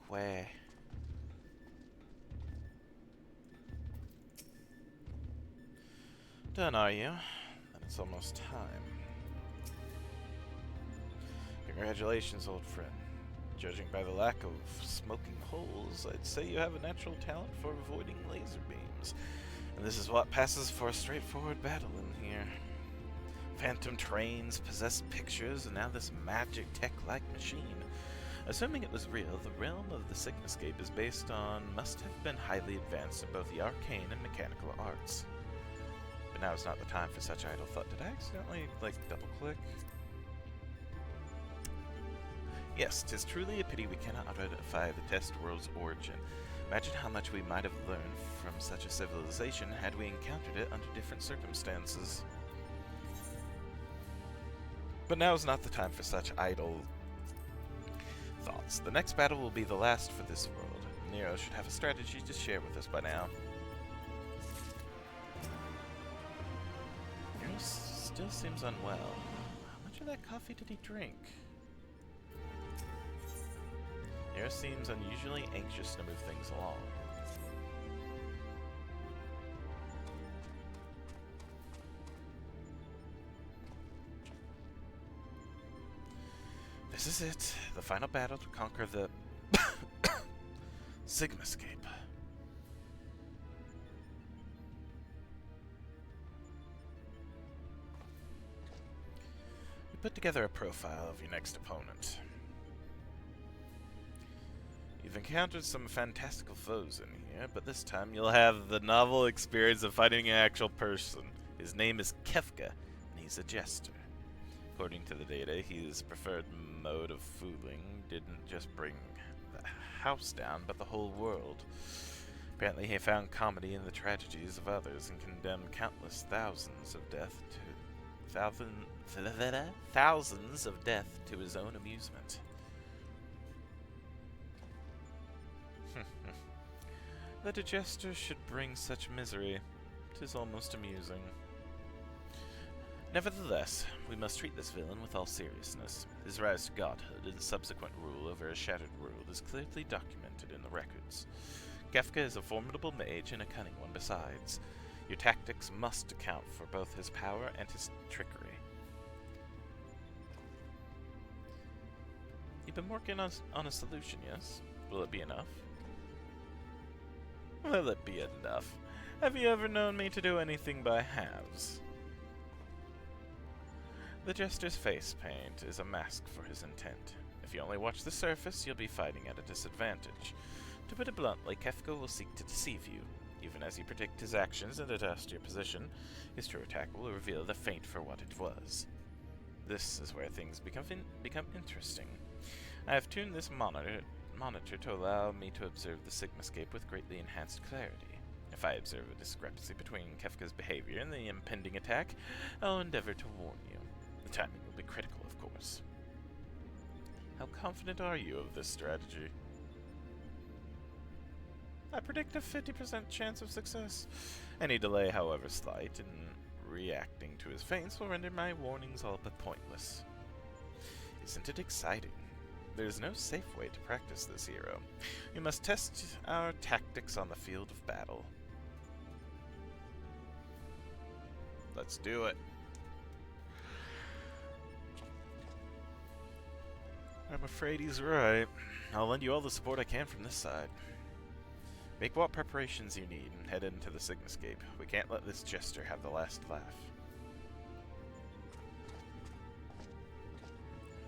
Quay. Done, are you? Then it's almost time. Congratulations, old friend. Judging by the lack of smoking holes, I'd say you have a natural talent for avoiding laser beams. And this is what passes for a straightforward battle in here. Phantom trains, possessed pictures, and now this magic tech-like machine. Assuming it was real, the realm of the Sigmascape is based on must have been highly advanced in both the arcane and mechanical arts. But now is not the time for such idle thought. Did I accidentally, double-click? Yes, 'tis truly a pity we cannot identify the test world's origin. Imagine how much we might have learned from such a civilization had we encountered it under different circumstances. But now is not the time for such idle thoughts. The next battle will be the last for this world. Nero should have a strategy to share with us by now. Nero still seems unwell. How much of that coffee did he drink? Nero seems unusually anxious to move things along. This is it, the final battle to conquer the Sigmascape. We put together a profile of your next opponent. You've encountered some fantastical foes in here, but this time you'll have the novel experience of fighting an actual person. His name is Kefka, and he's a jester. According to the data, his preferred mode of fooling didn't just bring the house down, but the whole world. Apparently he found comedy in the tragedies of others and condemned countless thousands of death to his own amusement. That a jester should bring such misery, 'tis almost amusing. Nevertheless, we must treat this villain with all seriousness. His rise to godhood and subsequent rule over a shattered world is clearly documented in the records. Kefka is a formidable mage and a cunning one besides. Your tactics must account for both his power and his trickery. You've been working on a solution, yes? Will it be enough? Will it be enough? Have you ever known me to do anything by halves? The jester's face paint is a mask for his intent. If you only watch the surface, you'll be fighting at a disadvantage. To put it bluntly, Kefka will seek to deceive you. Even as you predict his actions and adjust your position, his true attack will reveal the feint for what it was. This is where things become interesting. I have tuned this monitor to allow me to observe the Sigmascape with greatly enhanced clarity. If I observe a discrepancy between Kefka's behavior and the impending attack, I'll endeavor to warn you. The timing will be critical, of course. How confident are you of this strategy? I predict a 50% chance of success. Any delay, however slight, in reacting to his feints will render my warnings all but pointless. Isn't it exciting? There's no safe way to practice this hero. We must test our tactics on the field of battle. Let's do it. I'm afraid he's right. I'll lend you all the support I can from this side. Make what preparations you need and head into the Sigmascape. We can't let this jester have the last laugh.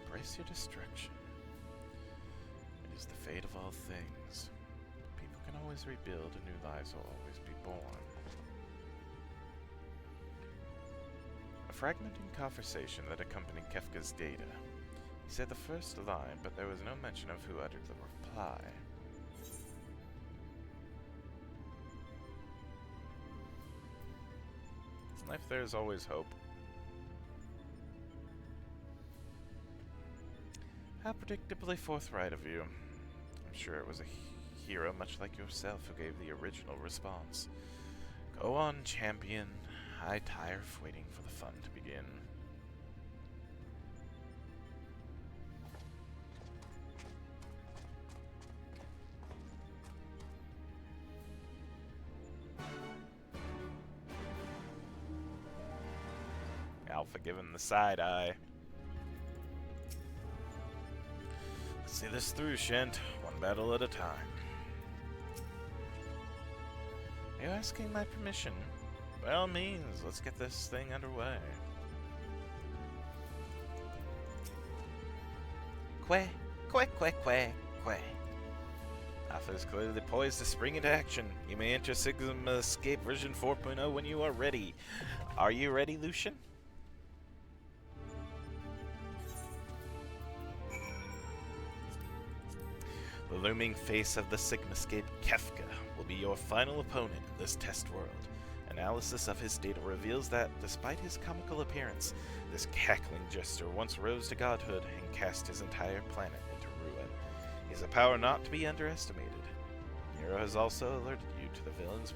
Embrace your destruction. It is the fate of all things. People can always rebuild and new lives will always be born. A fragmenting conversation that accompanied Kefka's data. He said the first line, but there was no mention of who uttered the reply. In life there is always hope. How predictably forthright of you. I'm sure it was a hero much like yourself who gave the original response. Go on, champion. I tire of waiting for the fun to begin. Alpha giving the side eye. Let's see this through, Shent. One battle at a time. Are you asking my permission? By all means, let's get this thing underway. Quay, quay, quay, quay, quay. Alpha is clearly poised to spring into action. You may enter Sigmascape version 4.0 when you are ready. Are you ready, Lucian? The looming face of the Sigmascape, Kefka, will be your final opponent in this test world. Analysis of his data reveals that, despite his comical appearance, this cackling jester once rose to godhood and cast his entire planet into ruin. He has a power not to be underestimated. Nero has also alerted you to the villain's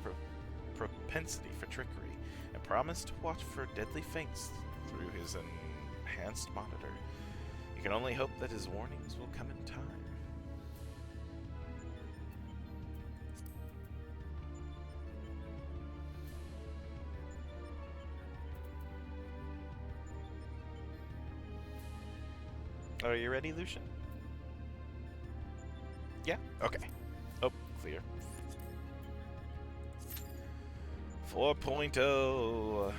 propensity for trickery, and promised to watch for deadly feints through his enhanced monitor. You can only hope that his warnings will come in time. Are you ready, Lucian? Yeah? Okay. Oh, clear. 4.0. Oh,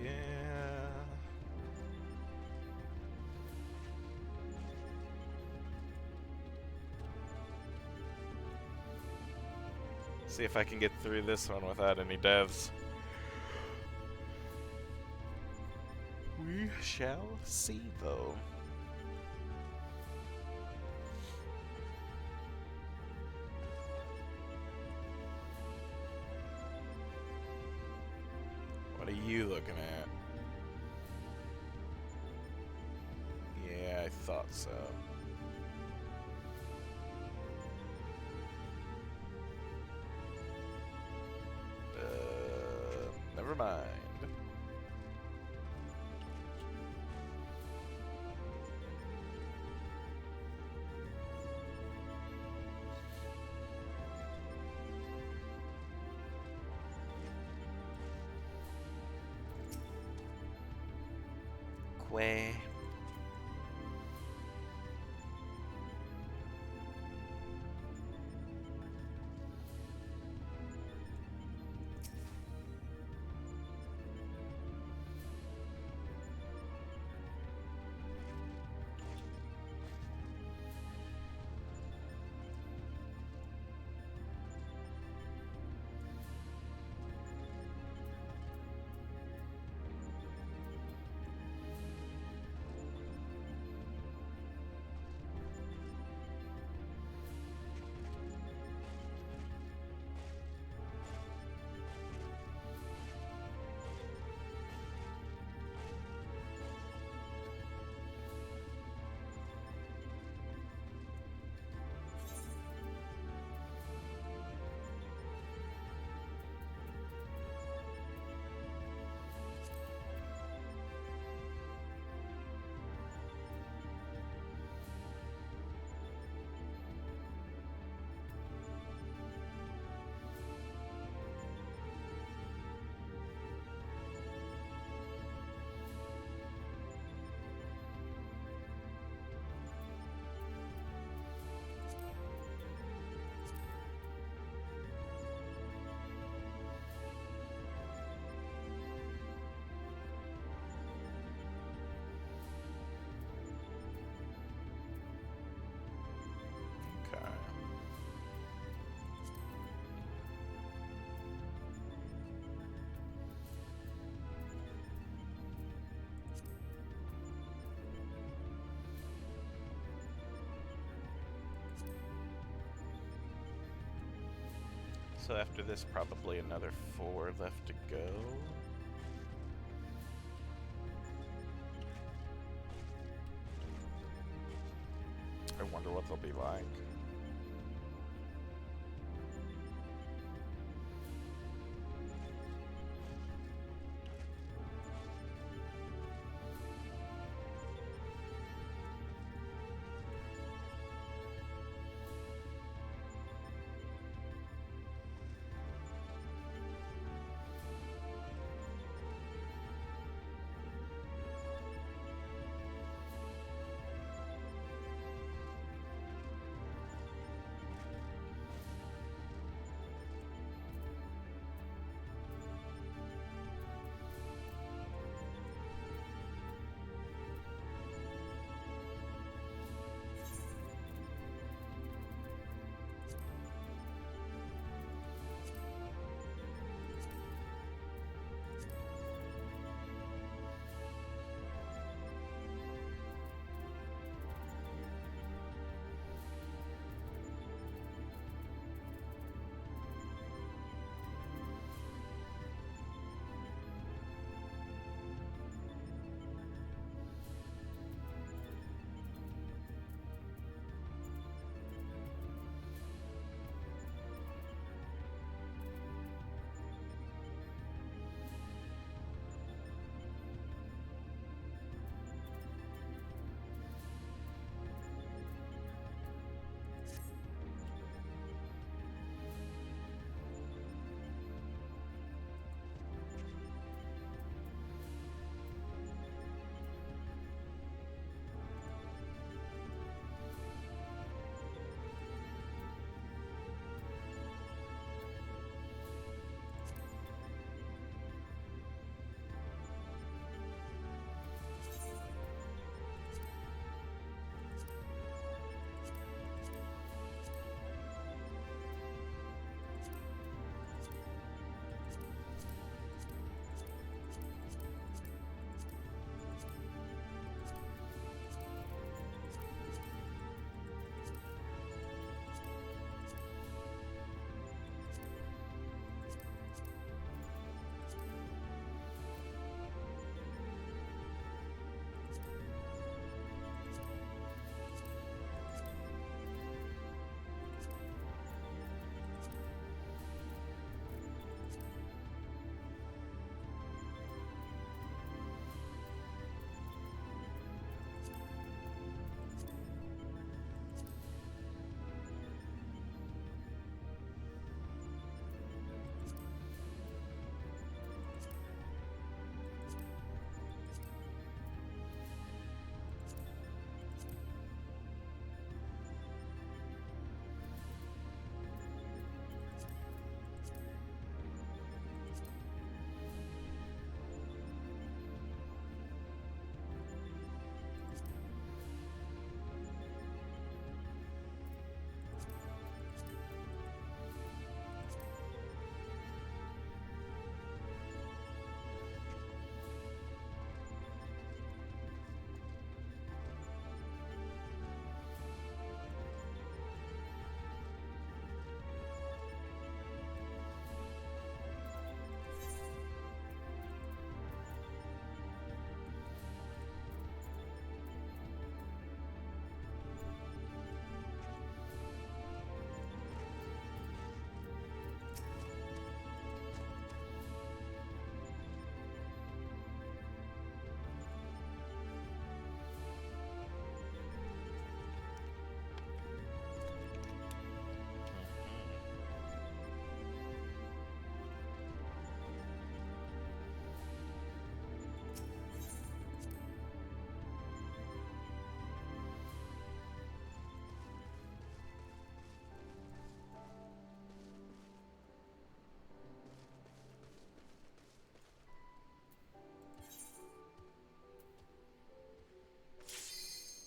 yeah. See if I can get through this one without any devs. We shall see, though. What are you looking at? Yeah, I thought so. Never mind. Quay. So after this, probably another 4 left to go. I wonder what they'll be like.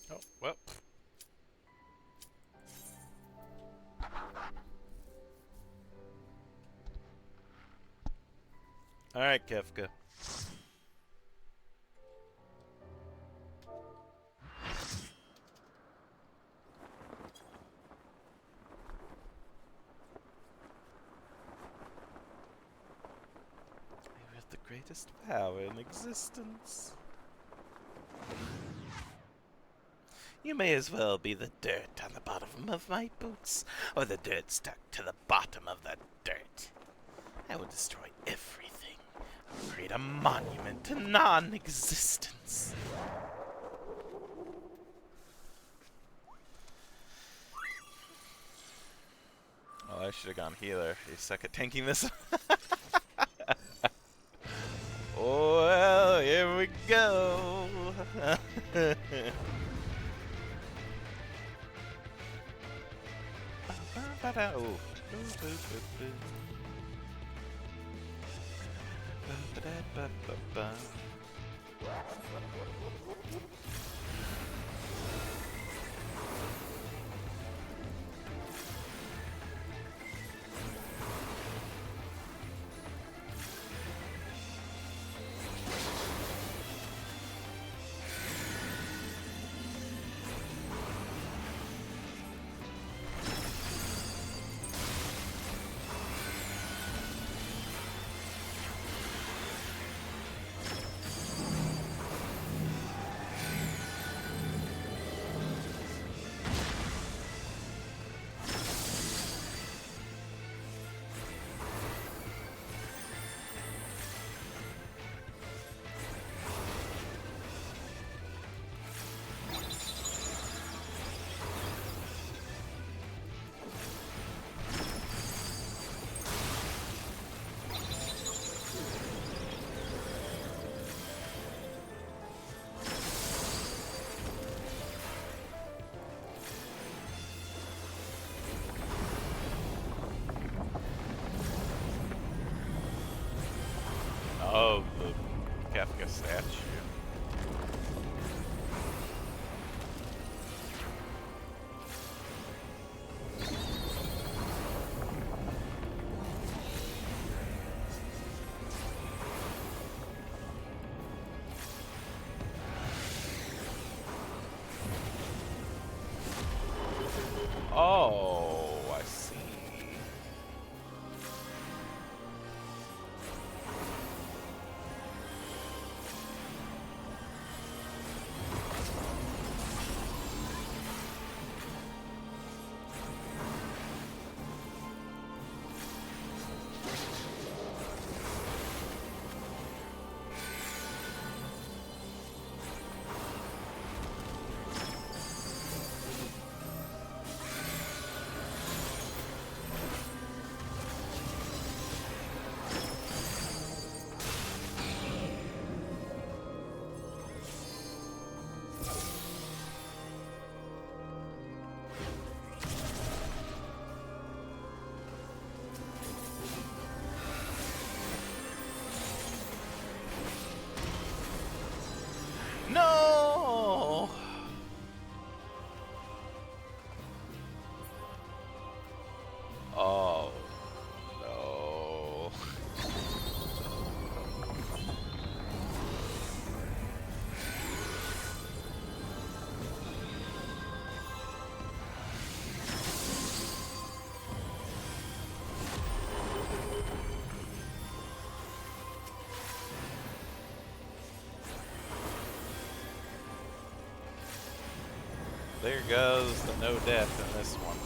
Oh, well. Alright, Kefka. greatest power in existence. You may as well be the dirt on the bottom of my boots, or the dirt stuck to the bottom of the dirt. I will destroy everything. I will create a monument to non-existence. Oh, I should have gone healer. You suck at tanking this. Oh, well, here we go. Oh. Oh, the Kafka statue. Oh, I see. No! Oh, no. There goes the no death in this one.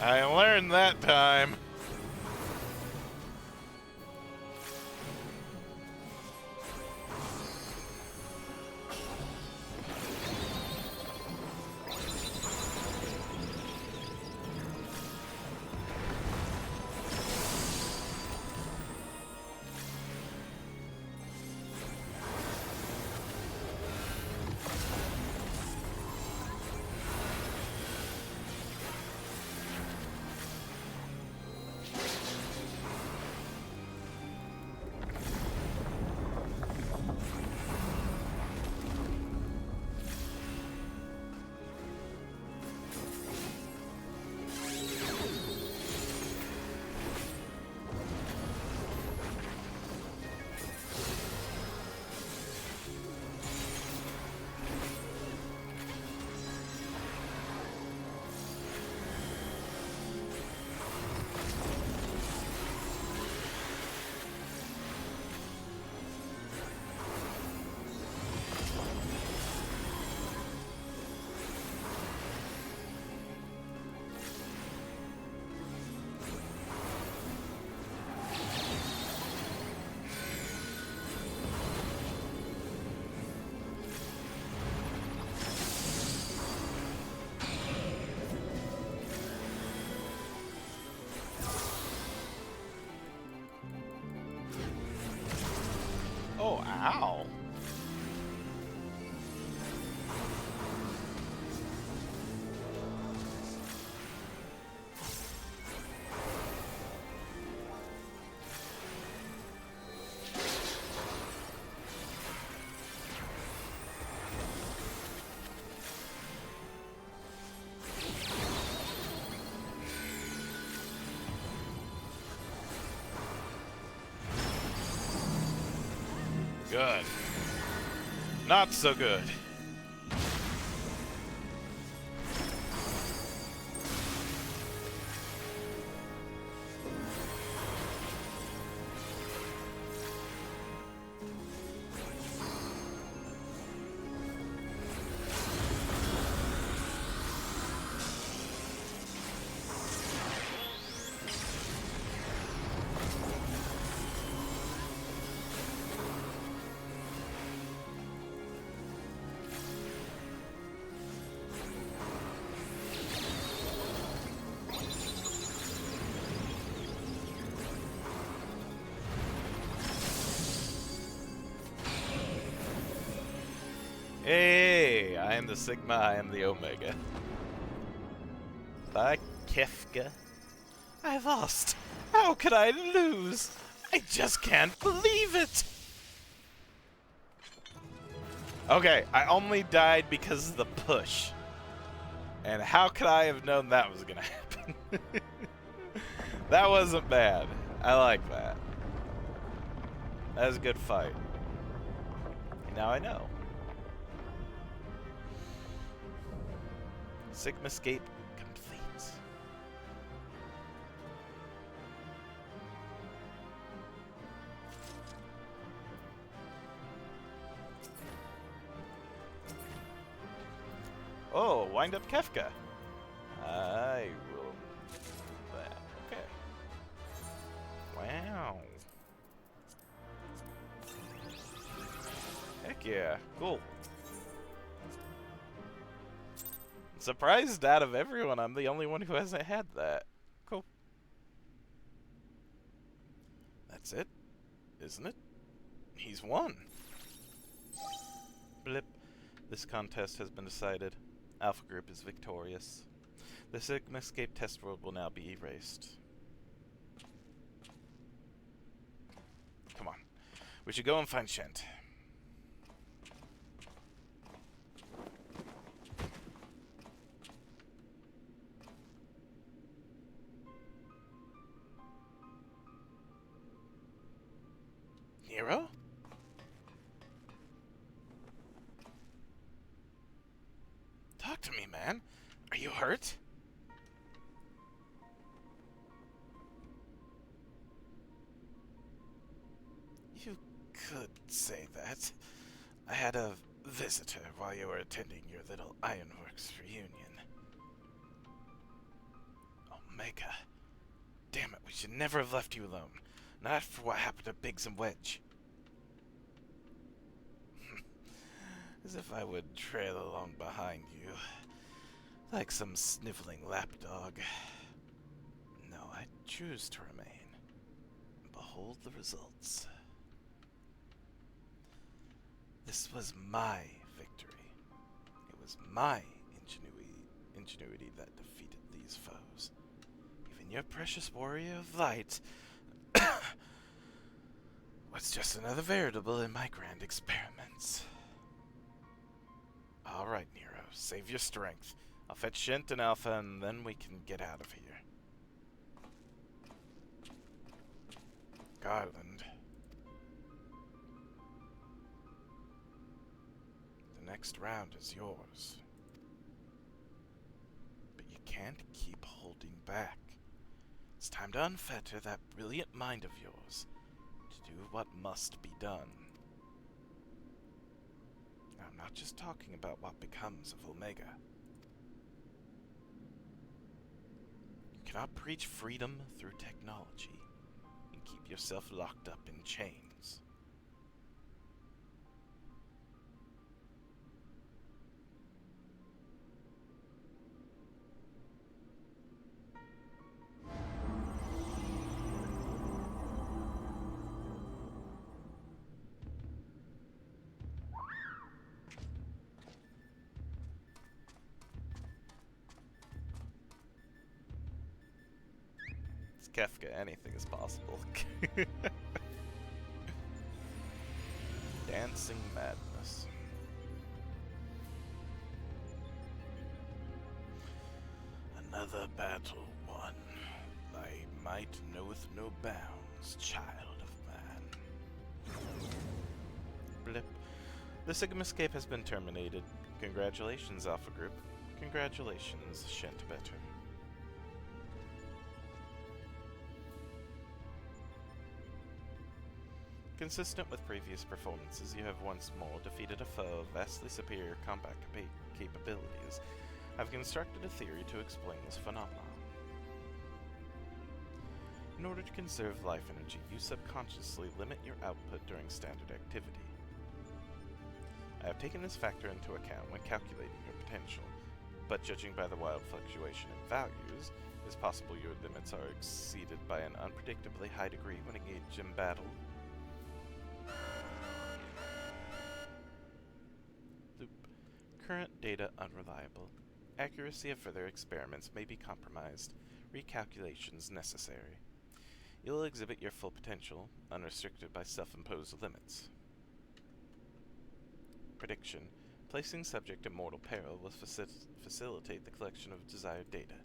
I learned that time. Oh, ow. Good. Not so good. Hey, I am the Sigma, I am the Omega. By Kefka. I lost. How could I lose? I just can't believe it. Okay, I only died because of the push. And how could I have known that was gonna happen? That wasn't bad. I like that. That was a good fight. Now I know. Sigmascape complete. Oh, wind up Kefka. I will do that. Okay. Wow. Heck yeah. Cool. Surprised out of everyone, I'm the only one who hasn't had that. Cool. That's it, isn't it? He's won. Blip. This contest has been decided. Alpha Group is victorious. The Sigmascape test world will now be erased. Come on. We should go and find Shent. Nero? Talk to me, man. Are you hurt? You could say that. I had a visitor while you were attending your little ironworks reunion. Oh Omega. Damn it, we should never have left you alone. Not for what happened to Biggs and Wedge. As if I would trail along behind you, like some sniveling lapdog. No, I choose to remain. Behold the results. This was my victory. It was my ingenuity that defeated these foes. Even your precious warrior of light was just another variable in my grand experiments. Alright, Nero, save your strength. I'll fetch Shint and Alpha, and then we can get out of here. Garland. The next round is yours. But you can't keep holding back. It's time to unfetter that brilliant mind of yours to do what must be done. I'm not just talking about what becomes of Omega. You cannot preach freedom through technology and keep yourself locked up in chains. Kefka, anything is possible. Dancing madness. Another battle won. Thy might knoweth no bounds, child of man. Blip. The Sigmascape has been terminated. Congratulations, Alpha Group. Congratulations, Shint Better. Consistent with previous performances, you have once more defeated a foe of vastly superior combat capabilities. I've constructed a theory to explain this phenomenon. In order to conserve life energy, you subconsciously limit your output during standard activity. I have taken this factor into account when calculating your potential, but judging by the wild fluctuation in values, it is possible your limits are exceeded by an unpredictably high degree when engaged in battle. Current data unreliable. Accuracy of further experiments may be compromised. Recalculations necessary. You will exhibit your full potential, unrestricted by self-imposed limits. Prediction. Placing subject in mortal peril will facilitate the collection of desired data.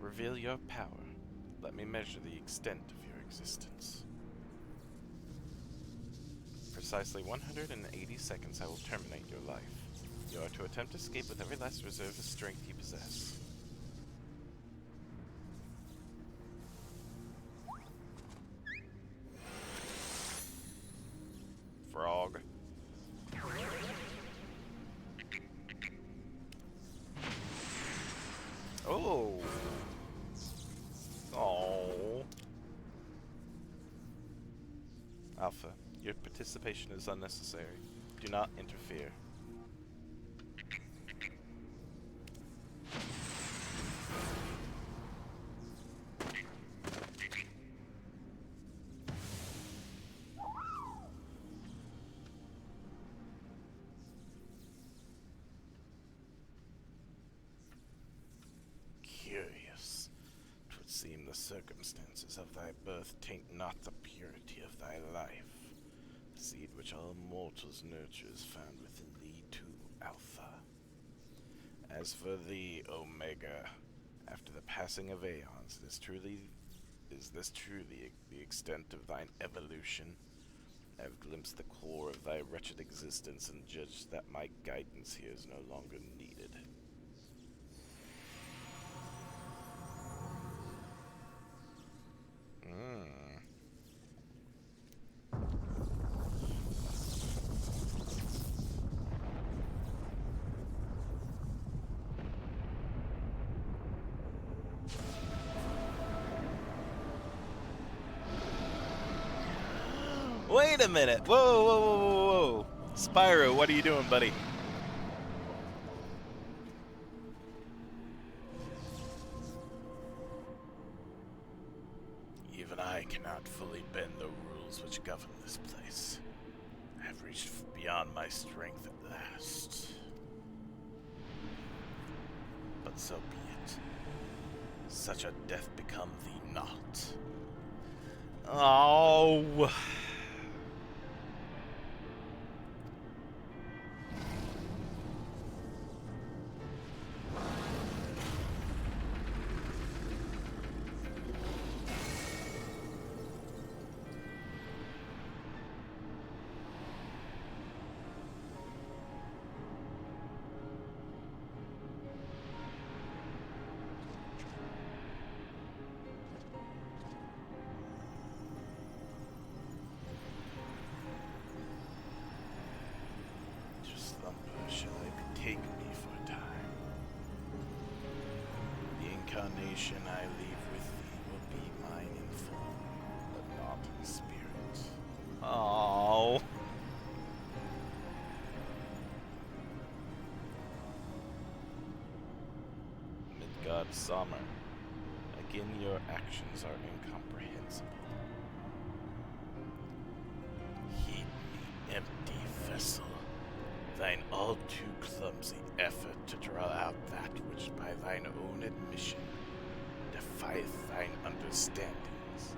Reveal your power. Let me measure the extent of your existence. Precisely 180 seconds I will terminate your life. You are to attempt escape with every last reserve of strength you possess. Frog. Oh! Oh. Alpha, your participation is unnecessary. Do not interfere. Curious. 'Twould seem the circumstances of thy birth taint not the purity of thy life. The seed which all mortals nurture is found within thee too, Alpha. As for thee, Omega, after the passing of aeons, is this truly the extent of thine evolution? I have glimpsed the core of thy wretched existence and judged that my guidance here is no longer needed. Wait a minute! Whoa, whoa, whoa, whoa, whoa! Spyro, what are you doing, buddy? Even I cannot fully bend the rules which govern this place. I have reached beyond my strength at last. But so be it. Such a death become thee not. Oh. Shall I take me for a time? The incarnation I leave with thee will be mine in form, but not in spirit. Oh. Midgard Sommer, again your actions are incomprehensible. Heed me, empty vessel. Thine all too clumsy effort to draw out that which by thine own admission defieth thine understandings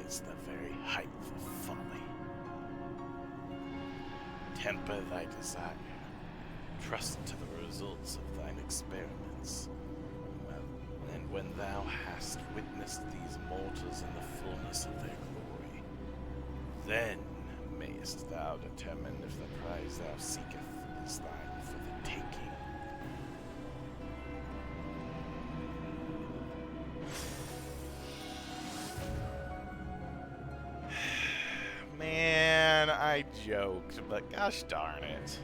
is the very height of folly. Temper thy desire, trust to the results of thine experiments, and when thou hast witnessed these mortals in the fullness of their glory, then mayest thou determine if the prize thou seekest is thine for the taking. Man, I joked, but gosh darn it.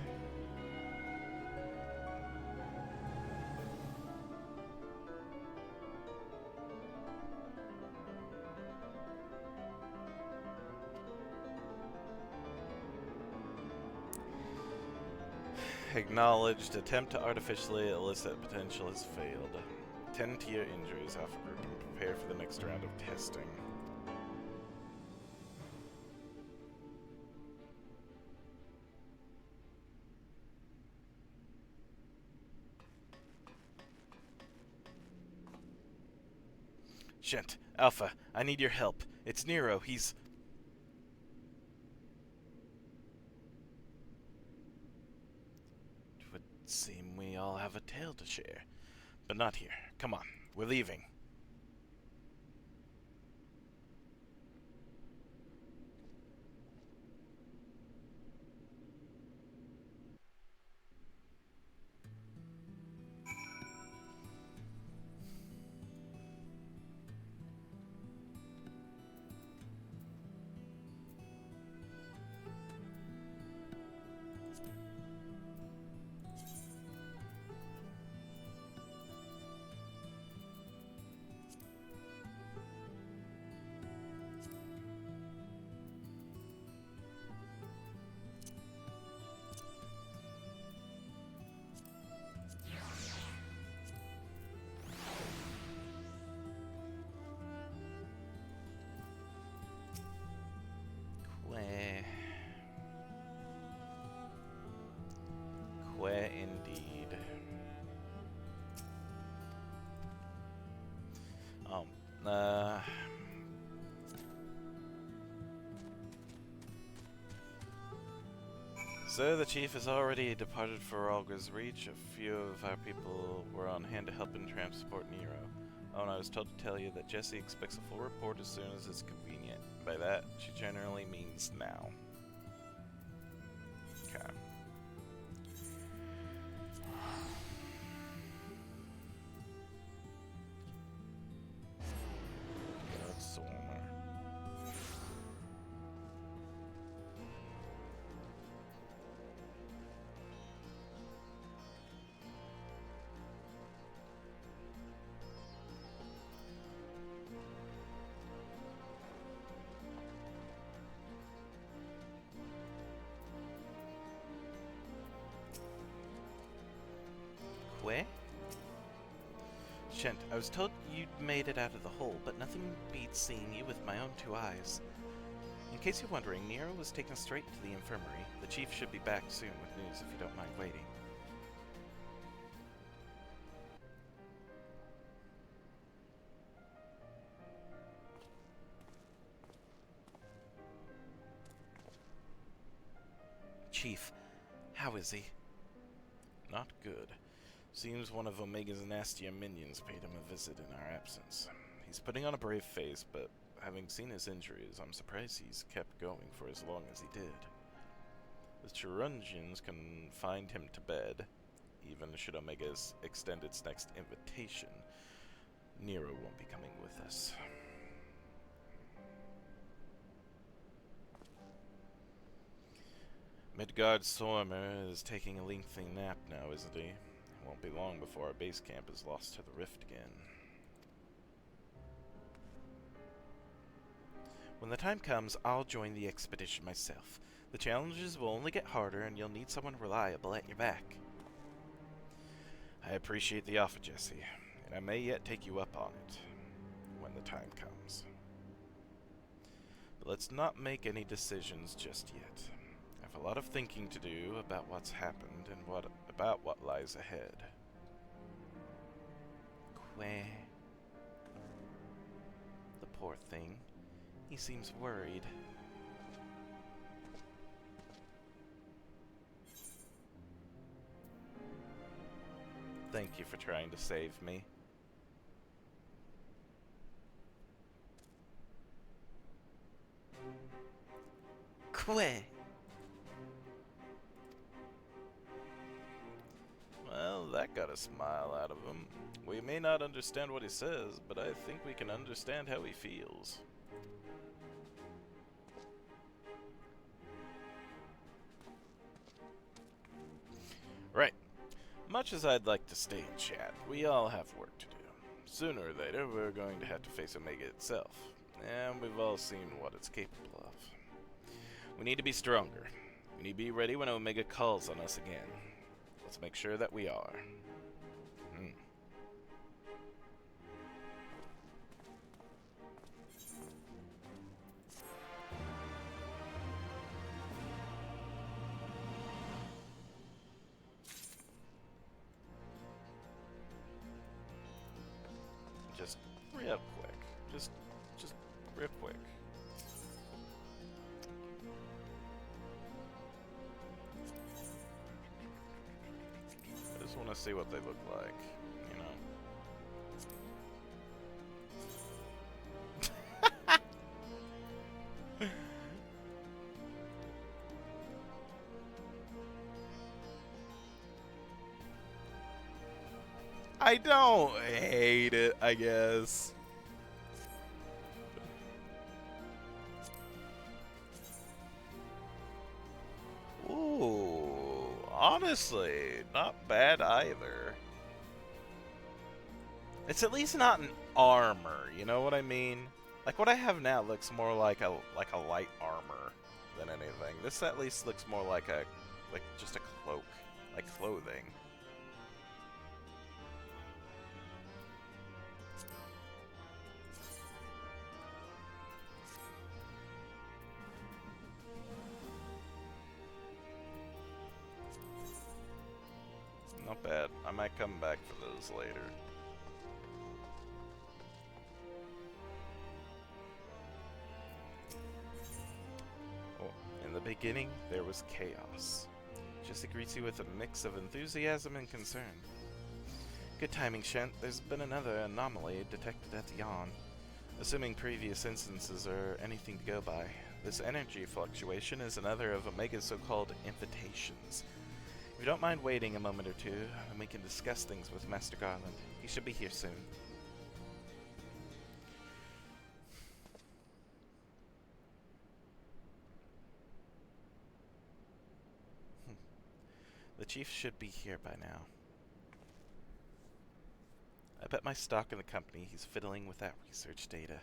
Acknowledged. Attempt to artificially elicit potential has failed. Tend to your injuries, Alpha Group, and prepare for the next round of testing. Shent, Alpha, I need your help. It's Nero. He's... It would seem we all have a tale to share. But not here. Come on, we're leaving. So the chief has already departed for Alga's Reach. A few of our people were on hand to help and transport Nero. Oh, and I was told to tell you that Jesse expects a full report as soon as it's convenient. By that, she generally means now. Okay. That's Swarmer. Where? Shent, I was told you'd made it out of the hole, but nothing beats seeing you with my own two eyes. In case you're wondering, Nero was taken straight to the infirmary. The chief should be back soon with news if you don't mind waiting. Chief, how is he? Not good. Seems one of Omega's nastier minions paid him a visit in our absence. He's putting on a brave face, but having seen his injuries, I'm surprised he's kept going for as long as he did. The Chirungians confined him to bed. Even should Omega extend its next invitation, Nero won't be coming with us. Midgard Sormer is taking a lengthy nap now, isn't he? It won't be long before our base camp is lost to the rift again. When the time comes, I'll join the expedition myself. The challenges will only get harder, and you'll need someone reliable at your back. I appreciate the offer, Jesse, and I may yet take you up on it when the time comes. But let's not make any decisions just yet. I have a lot of thinking to do about what's happened and about what lies ahead. Queh. The poor thing. He seems worried. Thank you for trying to save me. Queh. Well, that got a smile out of him. We may not understand what he says, but I think we can understand how he feels. Right. Much as I'd like to stay and chat, we all have work to do. Sooner or later, we're going to have to face Omega itself, and we've all seen what it's capable of. We need to be stronger. We need to be ready when Omega calls on us again. Let's make sure that we are. Just real quick. Just real quick. I just want to see what they look like, you know. I don't hate it, I guess. Ooh, honestly, not bad either. It's at least not an armor, you know what I mean? Like what I have now looks more like a light armor than anything. This at least looks more like just a cloak, like clothing. Not bad. I might come back for those later. Oh, in the beginning, there was chaos. Jesse greets you with a mix of enthusiasm and concern. Good timing, Shent. There's been another anomaly detected at the yawn. Assuming previous instances are anything to go by, this energy fluctuation is another of Omega's so-called invitations. If you don't mind waiting a moment or two, then we can discuss things with Master Garland. He should be here soon. The chief should be here by now. I bet my stock in the company he's fiddling with that research data.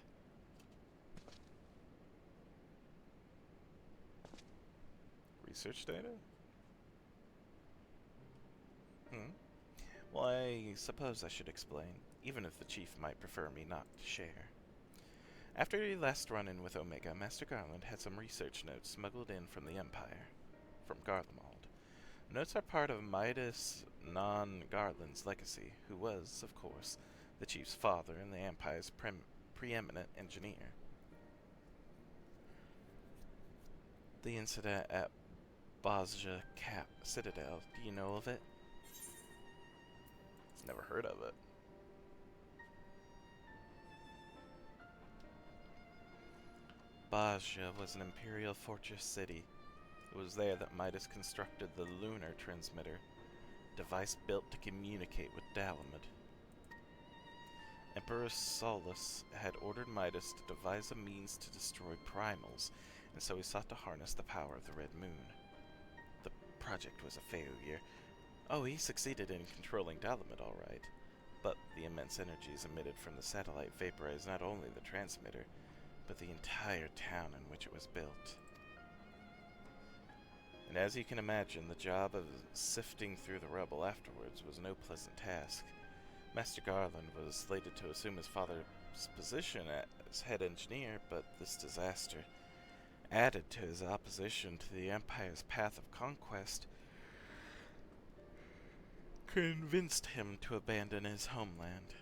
Research data? Well, I suppose I should explain, even if the chief might prefer me not to share. After your last run-in with Omega, Master Garland had some research notes smuggled in from the Empire, from Garlemald. Notes are part of Midas non-Garland's legacy, who was, of course, the chief's father and the Empire's preeminent engineer. The incident at Bazja Cap Citadel, do you know of it? Never heard of it. Bazja was an imperial fortress city. It was there that Midas constructed the lunar transmitter, device built to communicate with Dalamud. Emperor Solus had ordered Midas to devise a means to destroy primals, and so he sought to harness the power of the Red Moon. The project was a failure. Oh, he succeeded in controlling Dalamud all right, but the immense energies emitted from the satellite vaporized not only the transmitter, but the entire town in which it was built. And as you can imagine, the job of sifting through the rubble afterwards was no pleasant task. Master Garland was slated to assume his father's position as head engineer, but this disaster, added to his opposition to the Empire's path of conquest, convinced him to abandon his homeland.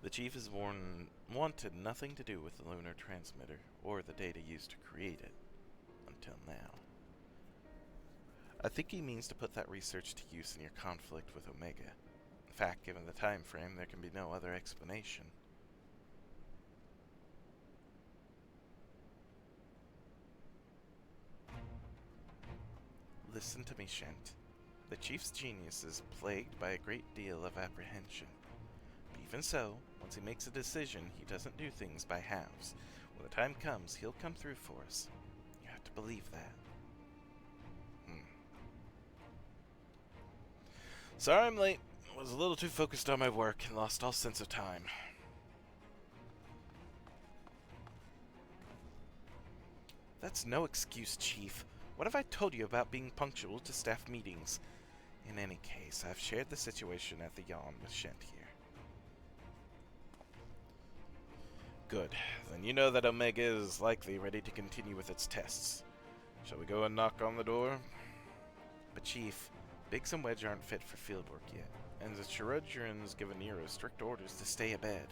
The chief has wanted nothing to do with the lunar transmitter, or the data used to create it, until now. I think he means to put that research to use in your conflict with Omega. In fact, given the time frame, there can be no other explanation. Listen to me, Shent. The chief's genius is plagued by a great deal of apprehension. But even so, once he makes a decision, he doesn't do things by halves. When the time comes, he'll come through for us. You have to believe that. Sorry I'm late. I was a little too focused on my work and lost all sense of time. That's no excuse, Chief. What have I told you about being punctual to staff meetings? In any case, I've shared the situation at the yawn with Shent here. Good. Then you know that Omega is likely ready to continue with its tests. Shall we go and knock on the door? But Chief, Biggs and Wedge aren't fit for fieldwork yet, and the Charudgerans given Nero strict orders to stay abed.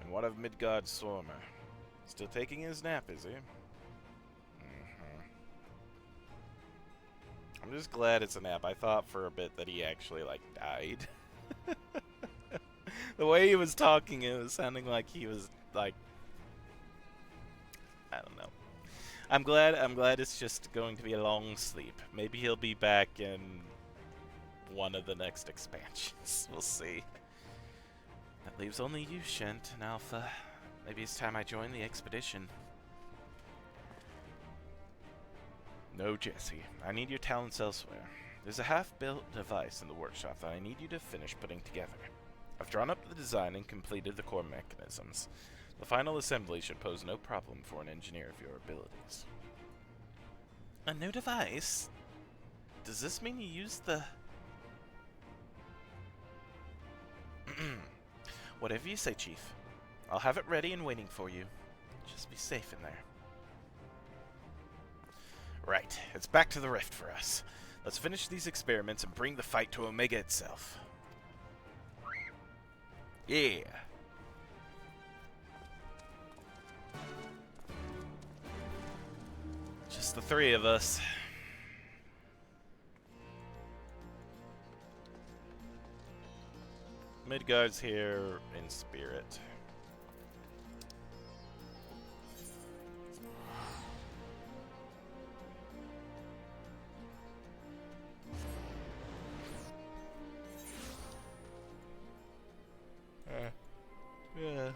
And what of Midgard Stormer? Still taking his nap, is he? I'm just glad it's a nap. I thought for a bit that he actually, like, died. The way he was talking, it was sounding like he was, like, I don't know. I'm glad it's just going to be a long sleep. Maybe he'll be back in one of the next expansions. We'll see. That leaves only you, Shent and Alpha. Maybe it's time I join the expedition. No, Jesse. I need your talents elsewhere. There's a half-built device in the workshop that I need you to finish putting together. I've drawn up the design and completed the core mechanisms. The final assembly should pose no problem for an engineer of your abilities. A new device? Does this mean you use the... Whatever you say, Chief. I'll have it ready and waiting for you. Just be safe in there. Right, it's back to the rift for us. Let's finish these experiments and bring the fight to Omega itself. Yeah. just the three of us. Midgard's here in spirit. Yeah.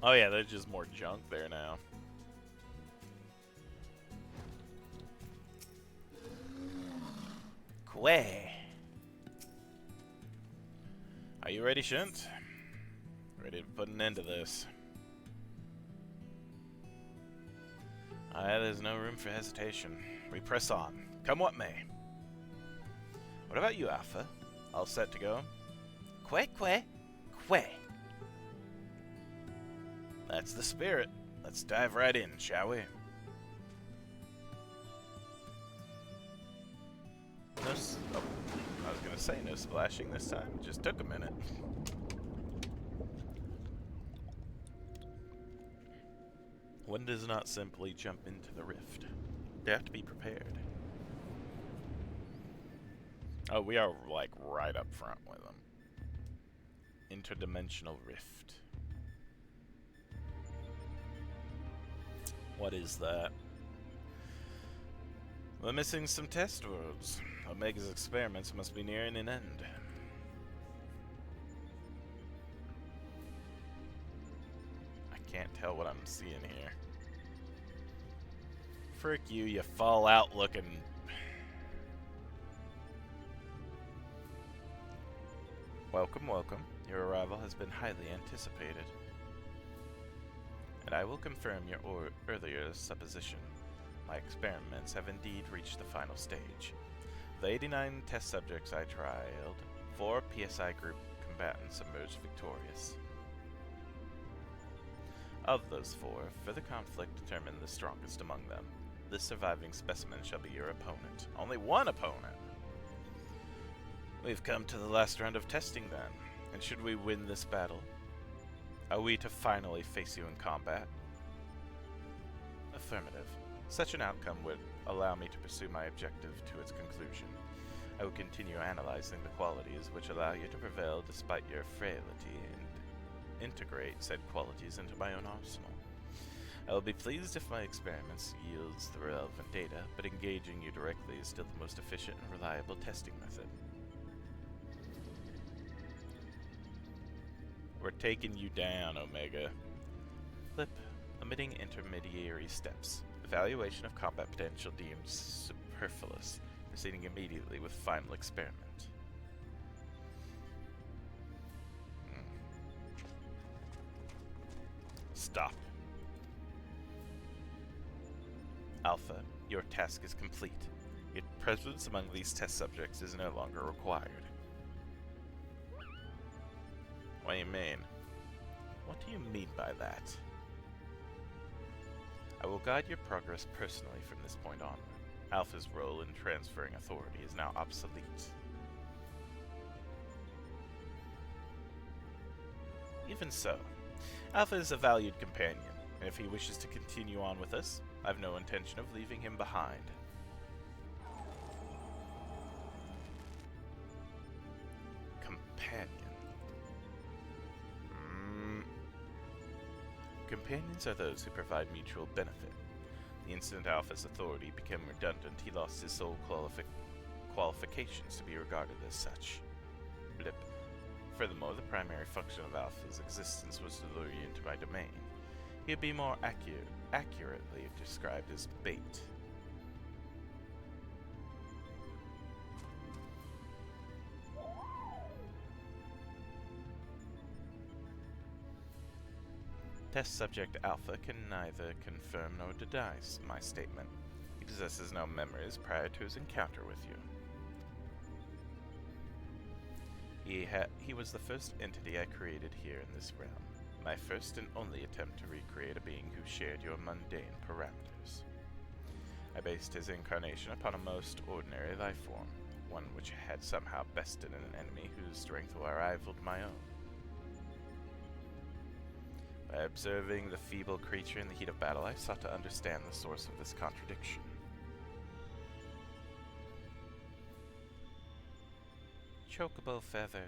Oh yeah, there's just more junk there now. Quay. Are you ready, Shint? Ready to put an end to this. There's no room for hesitation. We press on. Come what may. What about you, Alpha? All set to go? Quay. That's the spirit. Let's dive right in, shall we? I was gonna say no splashing this time. It just took a minute. One does not simply jump into the rift. They have to be prepared. Oh, we are like right up front with them. Interdimensional rift. What is that? We're missing some test worlds. Omega's experiments must be nearing an end. I can't tell what I'm seeing here. Frick you, you Fallout looking. Welcome, welcome. Your arrival has been highly anticipated. And I will confirm your earlier supposition. My experiments have indeed reached the final stage. Of the 89 test subjects I trialed, 4 PSI group combatants emerged victorious. Of those 4, further conflict determined the strongest among them. This surviving specimen shall be your opponent. Only one opponent! We've come to the last round of testing then, and should we win this battle, are we to finally face you in combat? Affirmative. Such an outcome would allow me to pursue my objective to its conclusion. I will continue analyzing the qualities which allow you to prevail despite your frailty and integrate said qualities into my own arsenal. I will be pleased if my experiments yields the relevant data, but engaging you directly is still the most efficient and reliable testing method. We're taking you down, Omega. Flip. Omitting intermediary steps. Evaluation of combat potential deemed superfluous. Proceeding immediately with final experiment. Stop. Alpha, your task is complete. Your presence among these test subjects is no longer required. What do you mean? What do you mean by that? I will guide your progress personally from this point on. Alpha's role in transferring authority is now obsolete. Even so, Alpha is a valued companion, and if he wishes to continue on with us, I have no intention of leaving him behind. Companion. Companions are those who provide mutual benefit. The instant Alpha's authority became redundant, he lost his sole qualifications to be regarded as such. Blip. Furthermore, the primary function of Alpha's existence was to lure you into my domain. He would be more accurately described as bait. Test subject Alpha can neither confirm nor deny my statement. He possesses no memories prior to his encounter with you. He was the first entity I created here in this realm. My first and only attempt to recreate a being who shared your mundane parameters. I based his incarnation upon a most ordinary life form, one which had somehow bested an enemy whose strength rivaled my own. By observing the feeble creature in the heat of battle, I sought to understand the source of this contradiction. Chocobo feather.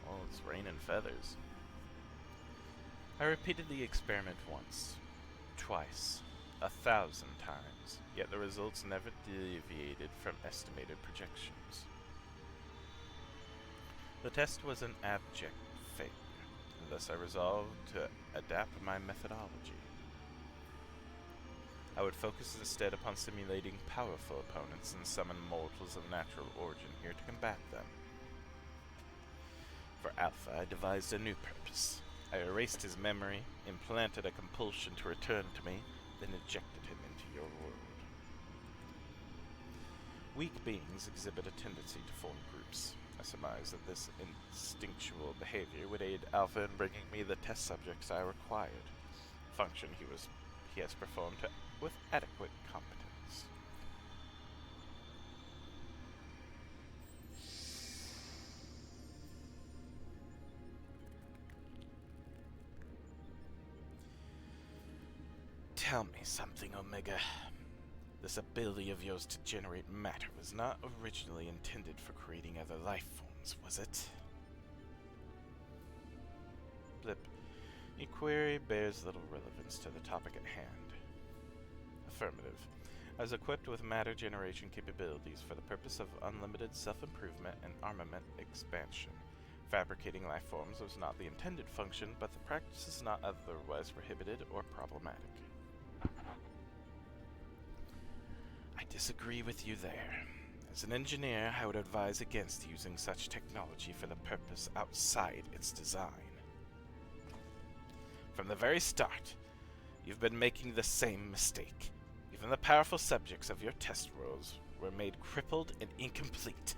Oh, it's raining feathers. I repeated the experiment once, twice, 1,000 times, yet the results never deviated from estimated projections. The test was an abject failure, and thus I resolved to adapt my methodology. I would focus instead upon simulating powerful opponents and summon mortals of natural origin here to combat them. For Alpha, I devised a new purpose. I erased his memory, implanted a compulsion to return to me, then ejected him into your world. Weak beings exhibit a tendency to form groups. I surmised that this instinctual behavior would aid Alpha in bringing me the test subjects I required, function he has performed with adequate competence. Tell me something, Omega. This ability of yours to generate matter was not originally intended for creating other life forms, was it? Blip. Your query bears little relevance to the topic at hand. Affirmative. I was equipped with matter generation capabilities for the purpose of unlimited self-improvement and armament expansion. Fabricating life forms was not the intended function, but the practice is not otherwise prohibited or problematic. I disagree with you there. As an engineer, I would advise against using such technology for the purpose outside its design. From the very start, you've been making the same mistake. Even the powerful subjects of your test worlds were made crippled and incomplete.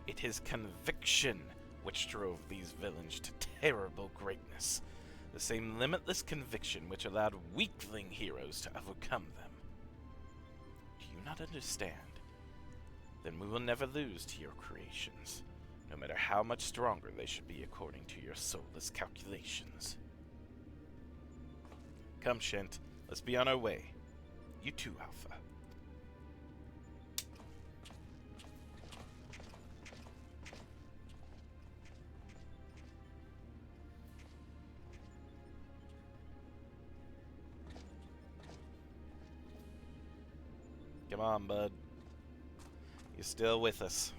It is conviction which drove these villains to terrible greatness. The same limitless conviction which allowed weakling heroes to overcome them. Do you not understand? Then we will never lose to your creations, no matter how much stronger they should be according to your soulless calculations. Come, Shent, let's be on our way. You too, Alpha. Come on, bud. You're still with us.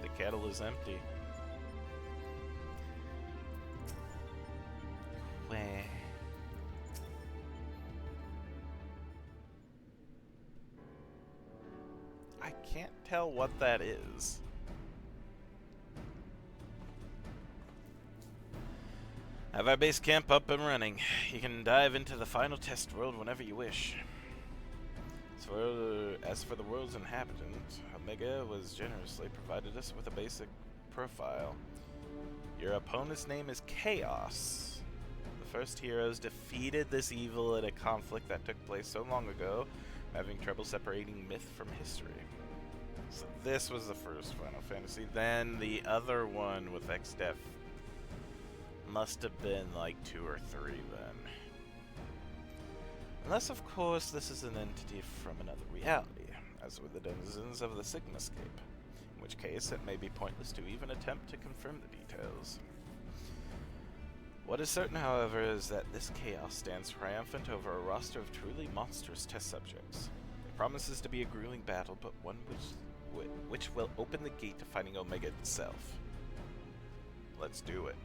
The kettle is empty. I can't tell what that is. Have our base camp up and running. You can dive into the final test world whenever you wish. As for the world's inhabitant, Omega was generously provided us with a basic profile. Your opponent's name is Chaos. The first heroes defeated this evil in a conflict that took place so long ago, having trouble separating myth from history. So this was the first Final Fantasy. Then the other one with XIV must have been like 2 or 3 then. Unless, of course, this is an entity from another reality, as were the denizens of the Sigmascape, in which case it may be pointless to even attempt to confirm the details. What is certain, however, is that this chaos stands triumphant over a roster of truly monstrous test subjects. It promises to be a grueling battle, but one which will open the gate to finding Omega itself. Let's do it.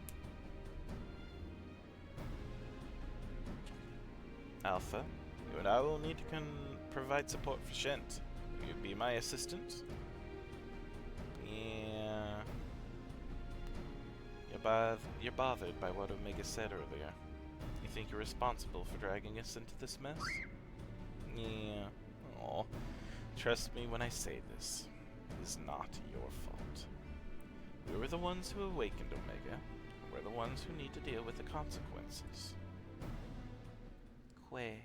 Alpha, You and I will need to provide support for Shent. Will you be my assistant? Yeah. You're bothered by what Omega said earlier. You think you're responsible for dragging us into this mess? Yeah. Aw. Trust me when I say this. It is not your fault. We were the ones who awakened Omega. And we're the ones who need to deal with the consequences. Quay.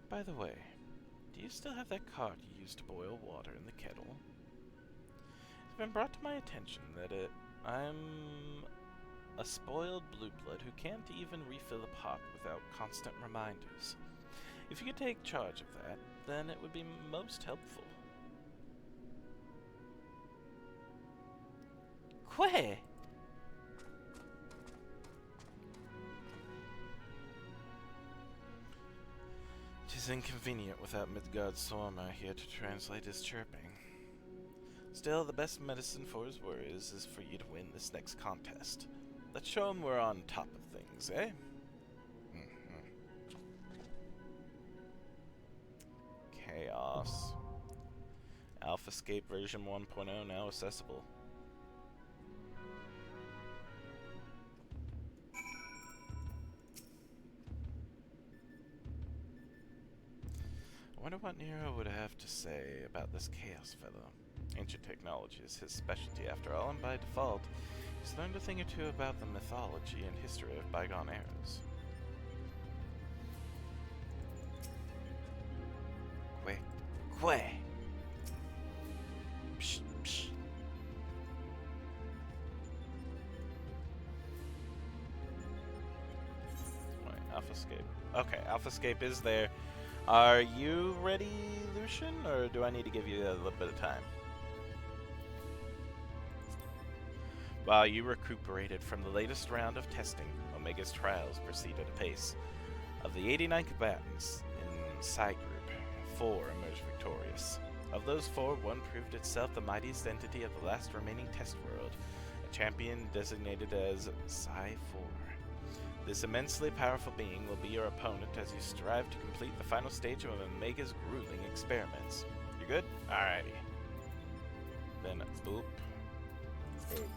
By the way, do you still have that cart you used to boil water in the kettle? It's been brought to my attention that I'm a spoiled blue blood who can't even refill the pot without constant reminders. If you could take charge of that, then it would be most helpful. Quay! Tis inconvenient without Midgard Sorma here to translate his chirping. Still, the best medicine for his worries is for you to win this next contest. Let's show him we're on top of things, eh? Chaos. Alphascape version 1.0 now accessible. I wonder what Nero would have to say about this Chaos fellow. Ancient technology is his specialty after all, and by default, he's learned a thing or two about the mythology and history of bygone eras. Quay! Psh, psh. Wait, Alphascape. Okay, Alphascape is there. Are you ready, Lucian, or do I need to give you a little bit of time? While you recuperated from the latest round of testing, Omega's trials proceeded apace. Of the 89 combatants in Psi Group, 4 emerged victorious. Of those 4, 1 proved itself the mightiest entity of the last remaining test world, a champion designated as Psi 4. This immensely powerful being will be your opponent as you strive to complete the final stage of Omega's grueling experiments. You good? Alrighty. Then boop. Boop.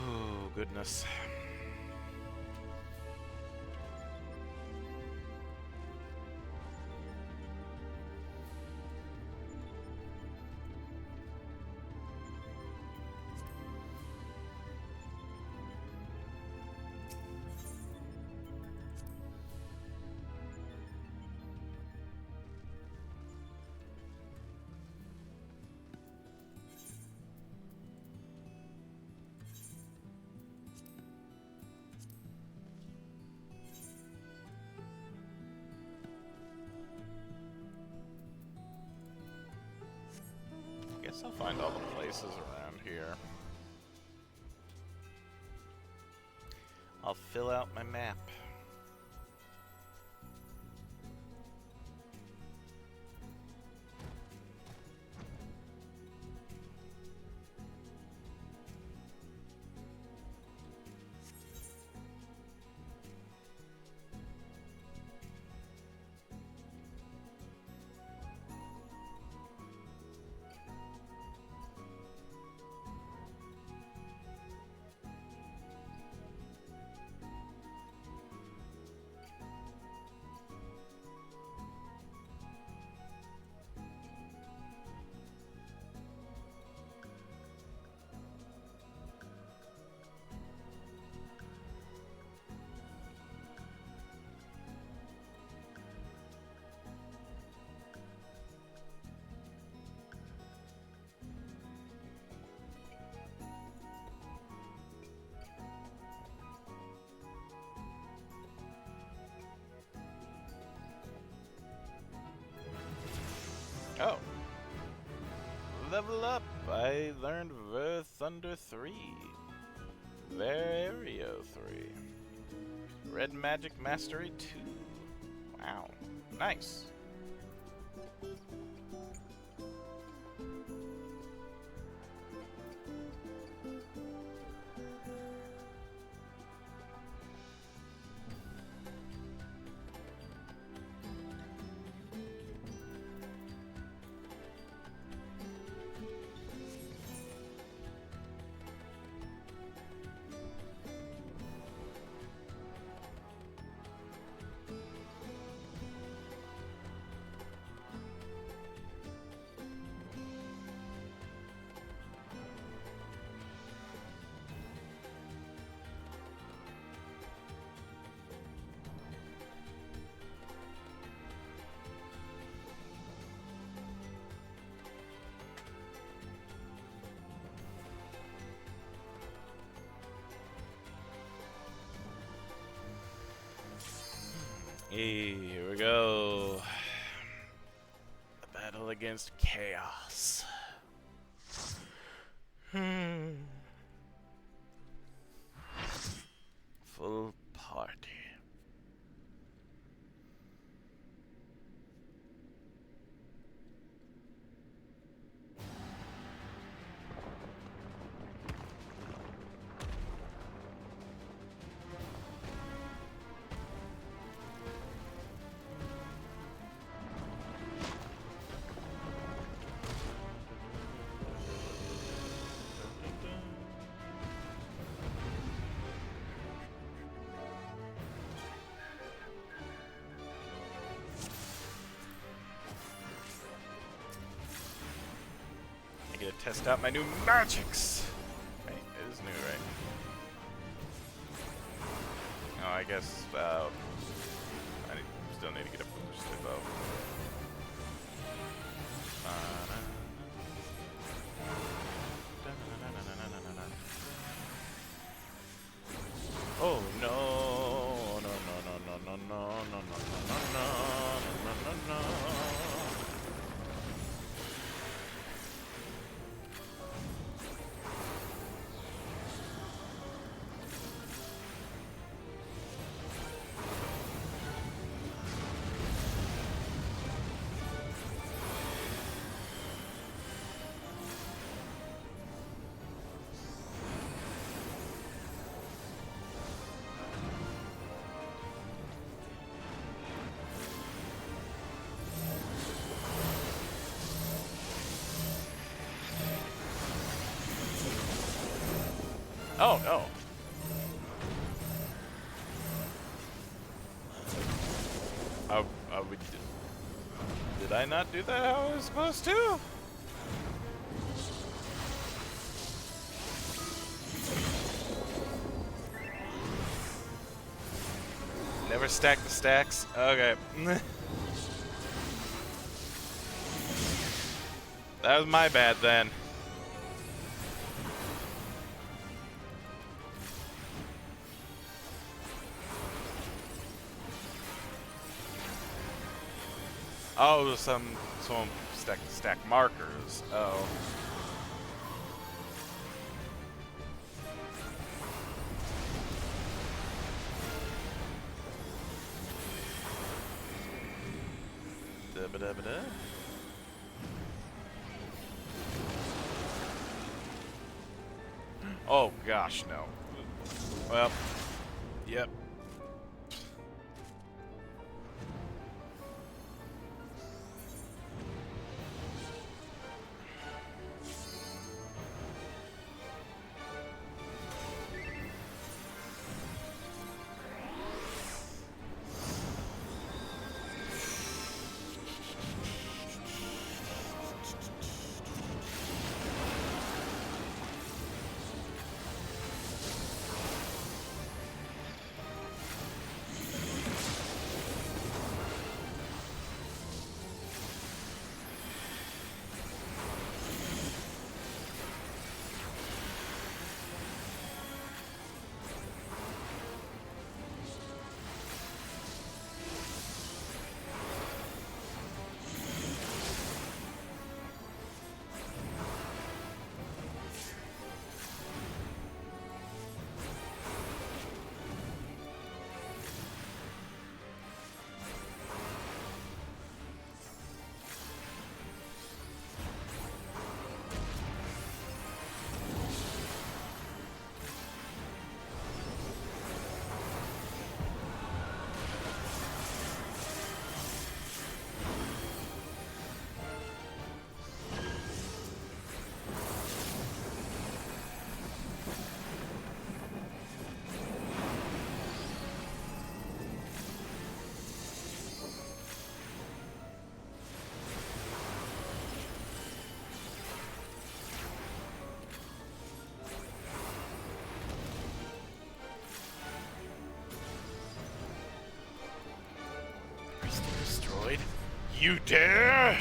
Oh, goodness. Guess I'll find all the places around here. I'll fill out my map. Oh. Level up! I learned Ver Thunder 3. Verio 3. Red Magic Mastery 2. Wow. Nice. Hey, here we go. The battle against chaos. Full party. I get to test out my new magics. Right, it is new, right? Oh, I guess. Still need to get a boosted bow. Oh no! No! No! No! No! No! No! No! No! No! No! No! Oh no! Did I not do that how I was supposed to? Never stack the stacks? Okay. That was my bad then. Oh, some stack markers. Oh. Da-ba-da-ba-da. Oh gosh, no. Well, yep. You dare?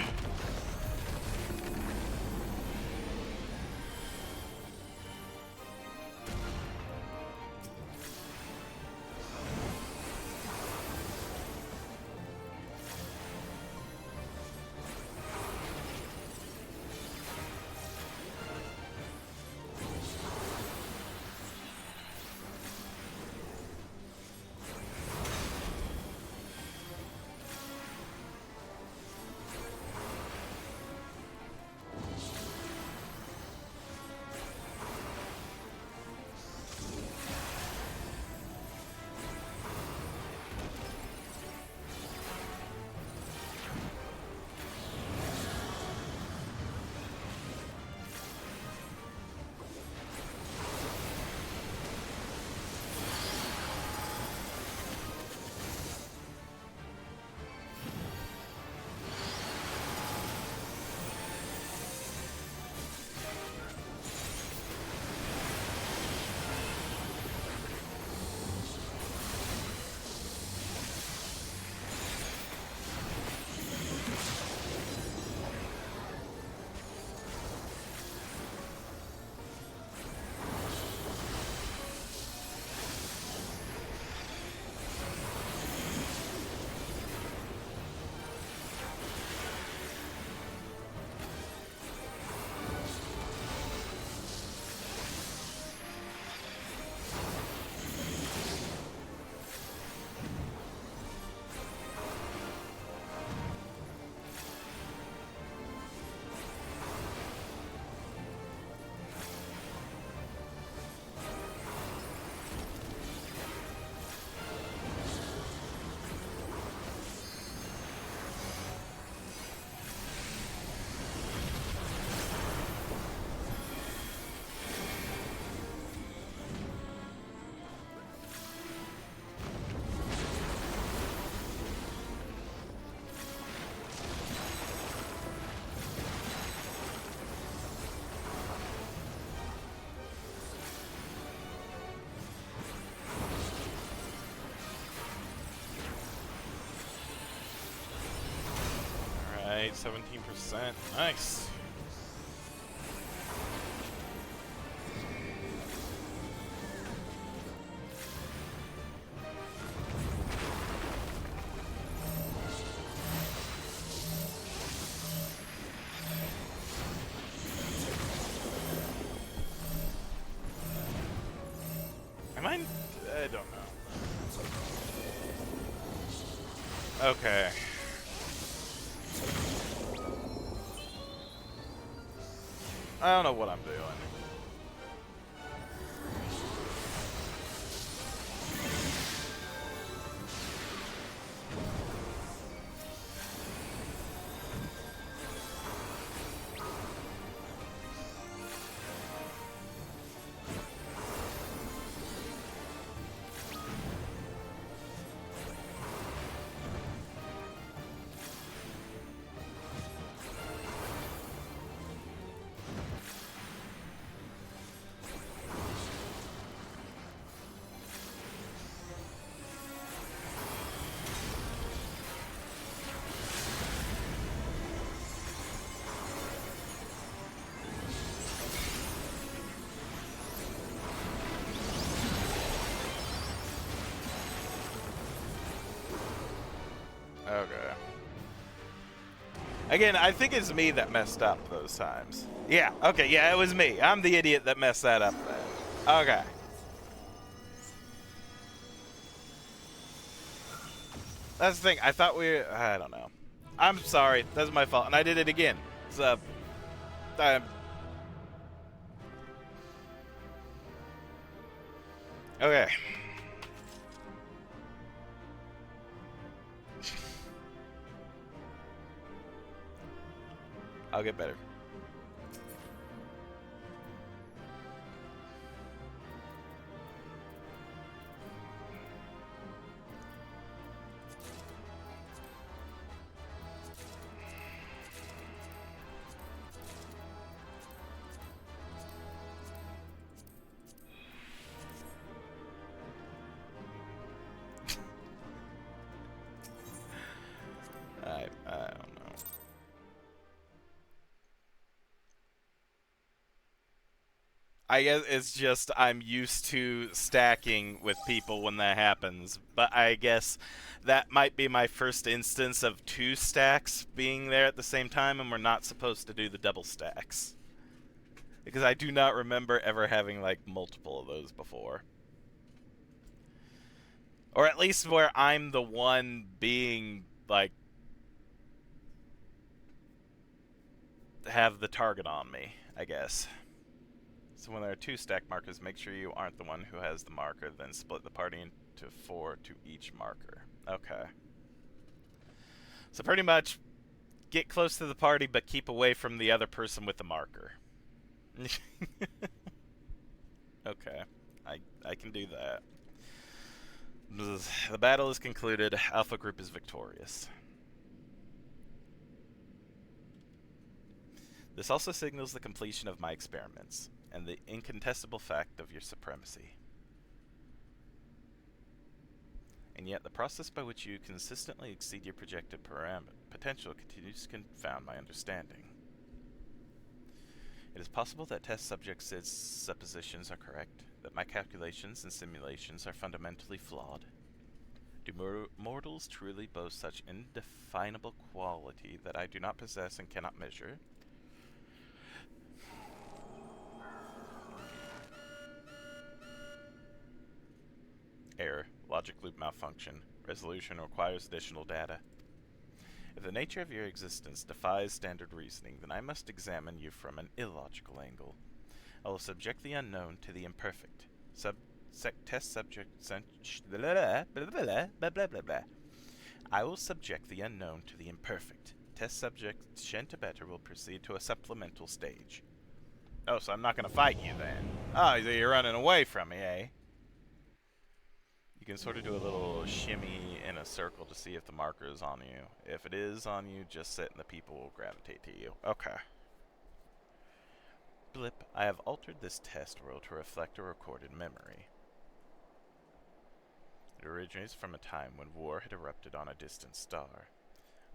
Alright, 17%. Nice. Am I don't know. Okay. I don't know what I'm doing. Okay. Again, I think it's me that messed up those times. Yeah, okay, yeah, it was me. I'm the idiot that messed that up then. Okay. That's the thing, I thought I don't know. I'm sorry, that's my fault, and I did it again. So, okay. I'll get better. I don't I guess it's just I'm used to stacking with people when that happens, but I guess that might be my first instance of two stacks being there at the same time, and we're not supposed to do the double stacks. Because I do not remember ever having, like, multiple of those before. Or at least where I'm the one being, like, have the target on me, I guess. So when there are two stack markers, make sure you aren't the one who has the marker, then split the party into 4 to each marker. Okay. So pretty much, get close to the party, but keep away from the other person with the marker. Okay. I can do that. The battle is concluded. Alpha Group is victorious. This also signals the completion of my experiments, and the incontestable fact of your supremacy. And yet the process by which you consistently exceed your projected potential continues to confound my understanding. It is possible that test subjects' suppositions are correct, that my calculations and simulations are fundamentally flawed. Do mortals truly boast such indefinable quality that I do not possess and cannot measure? Error. Logic loop malfunction. Resolution requires additional data. If the nature of your existence defies standard reasoning, then I must examine you from an illogical angle. I will subject the unknown to the imperfect. Test subject... I will subject the unknown to the imperfect. Test subject Shentabetter will proceed to a supplemental stage. Oh, so I'm not going to fight you then. Oh, you're running away from me, eh? You can sort of do a little shimmy in a circle to see if the marker is on you. If it is on you, just sit and the people will gravitate to you. Okay. Blip, I have altered this test world to reflect a recorded memory. It originates from a time when war had erupted on a distant star.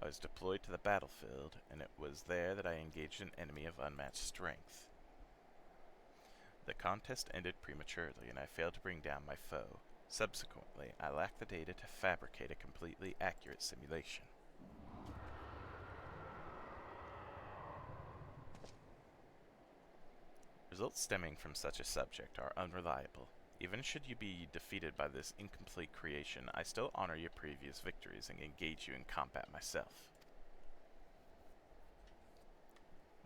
I was deployed to the battlefield, and it was there that I engaged an enemy of unmatched strength. The contest ended prematurely, and I failed to bring down my foe. Subsequently, I lacked the data to fabricate a completely accurate simulation. Results stemming from such a subject are unreliable. Even should you be defeated by this incomplete creation, I still honor your previous victories and engage you in combat myself.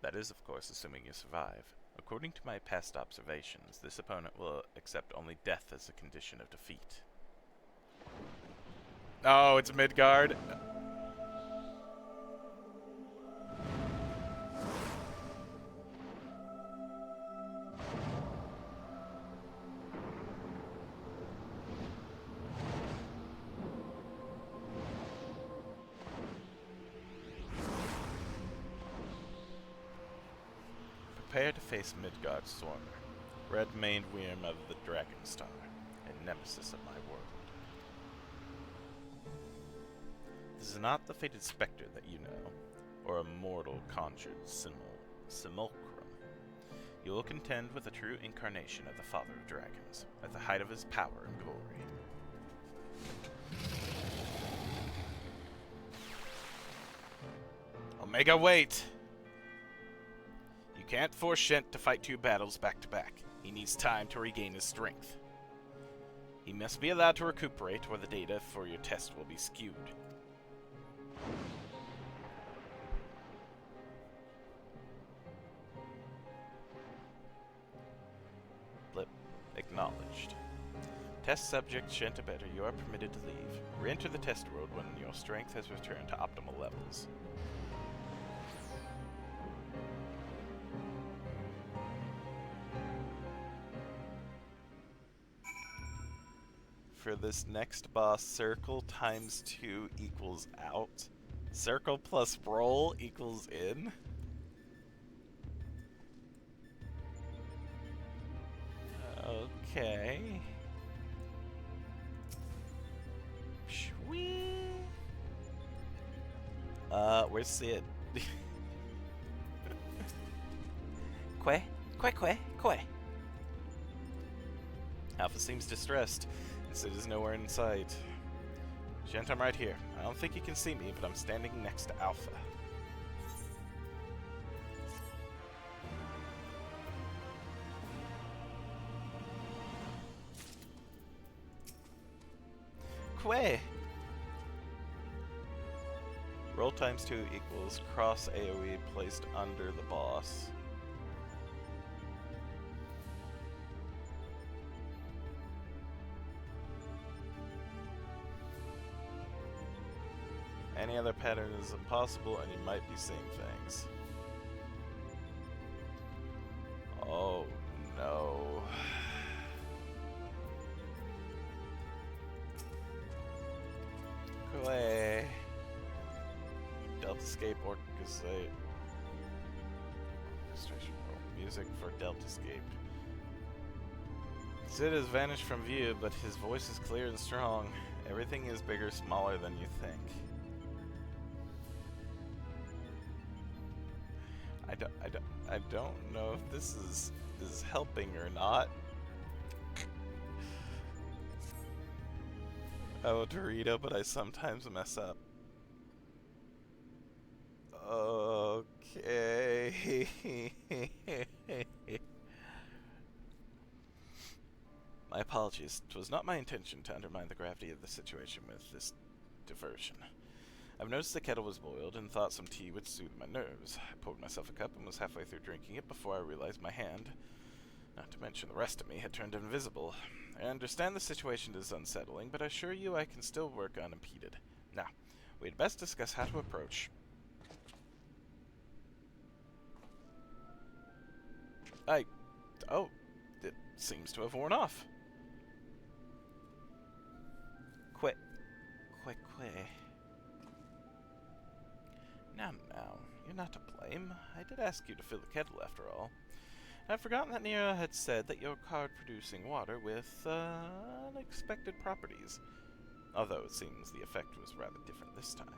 That is, of course, assuming you survive. According to my past observations, this opponent will accept only death as a condition of defeat. Oh, it's Midgard. Prepare to face Midgard Stormer, red-maned worm of the Dragon Star, and nemesis of my world. This is not the fated specter that you know, or a mortal conjured simulacrum. You will contend with a true incarnation of the Father of Dragons, at the height of his power and glory. Omega, wait! You can't force Shent to fight 2 battles back to back. He needs time to regain his strength. He must be allowed to recuperate, or the data for your test will be skewed. Blip. Acknowledged. Test subject Shentabetter, you are permitted to leave. Re-enter the test world when your strength has returned to optimal levels. For this next boss, circle times 2 equals out. Circle plus roll equals in. Okay. Where's Sid? Que? Alpha seems distressed, and Sid is nowhere in sight. Gent, I'm right here. I don't think you can see me, but I'm standing next to Alpha. Quay! Roll times 2 equals cross AoE placed under the boss. Any other pattern is impossible, and you might be seeing things. Oh no. Quay. Deltascape orchestrate. Orchestration music for Deltascape. Sid has vanished from view, but his voice is clear and strong. Everything is bigger, smaller than you think. I don't know if this is helping or not. Oh, Dorito, but I sometimes mess up. Okay. My apologies. It was not my intention to undermine the gravity of the situation with this diversion. I've noticed the kettle was boiled and thought some tea would soothe my nerves. I poured myself a cup and was halfway through drinking it before I realized my hand, not to mention the rest of me, had turned invisible. I understand the situation is unsettling, but I assure you I can still work unimpeded. Now, we'd best discuss how to approach. Oh, it seems to have worn off. Quick. Now, you're not to blame. I did ask you to fill the kettle after all. I've forgotten that Nero had said that your card producing water with unexpected properties. Although it seems the effect was rather different this time.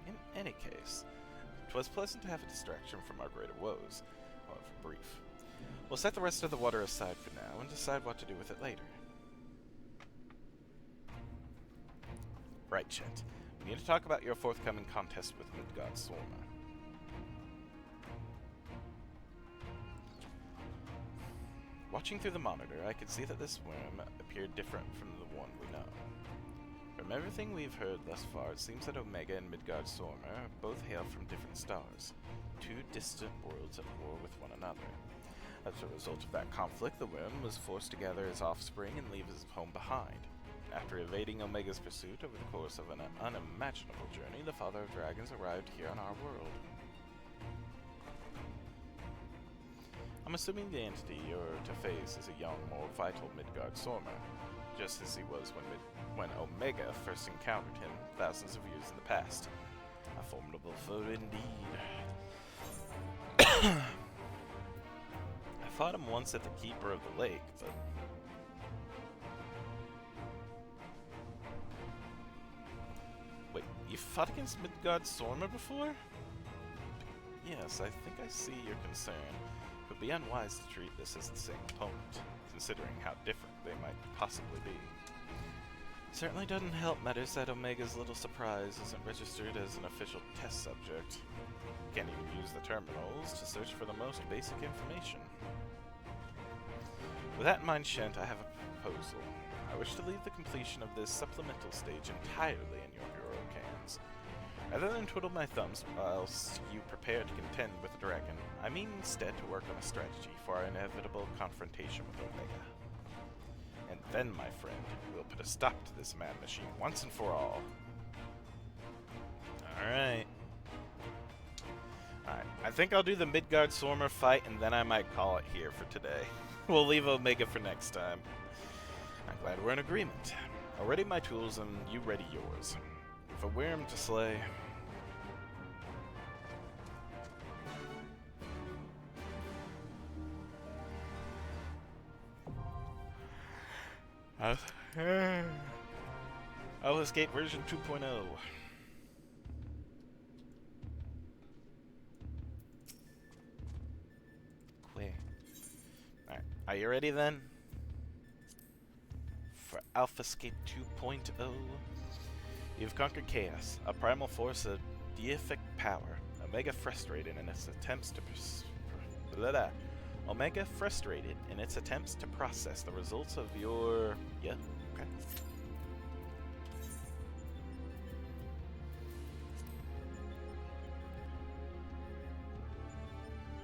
In any case, 'twas pleasant to have a distraction from our greater woes, however brief. We'll set the rest of the water aside for now and decide what to do with it later. Right, Chet. We need to talk about your forthcoming contest with Midgard Sorma. Watching through the monitor, I could see that this worm appeared different from the one we know. From everything we've heard thus far, it seems that Omega and Midgard Sorma both hail from different stars, two distant worlds at war with one another. As a result of that conflict, the worm was forced to gather his offspring and leave his home behind. After evading Omega's pursuit over the course of an unimaginable journey, the Father of Dragons arrived here on our world. I'm assuming the entity you're to face is a young, more vital Midgard Sorma, just as he was when Omega first encountered him thousands of years in the past. A formidable foe indeed. I fought him once at the Keeper of the Lake, but... Wait, you fought against Midgard Sorma before? Yes, I think I see your concern. It would be unwise to treat this as the same opponent, considering how different they might possibly be. Certainly doesn't help matters that Omega's little surprise isn't registered as an official test subject. Can't even use the terminals to search for the most basic information. With that in mind, Shent, I have a proposal. I wish to leave the completion of this supplemental stage entirely in your heroic hands. Rather than twiddle my thumbs whilst you prepare to contend with the dragon, I mean instead to work on a strategy for our inevitable confrontation with Omega. And then, my friend, we'll put a stop to this mad machine once and for all. Alright, I think I'll do the Midgard Sorma fight, and then I might call it here for today. We'll leave Omega for next time. I'm glad we're in agreement. I'll ready my tools, and you ready yours. With a worm to slay... I'll escape version 2.0. you ready then? For Alphascape 2.0? You've conquered chaos, a primal force of deific power. Omega frustrated in its attempts to process the results of your... Yeah, okay.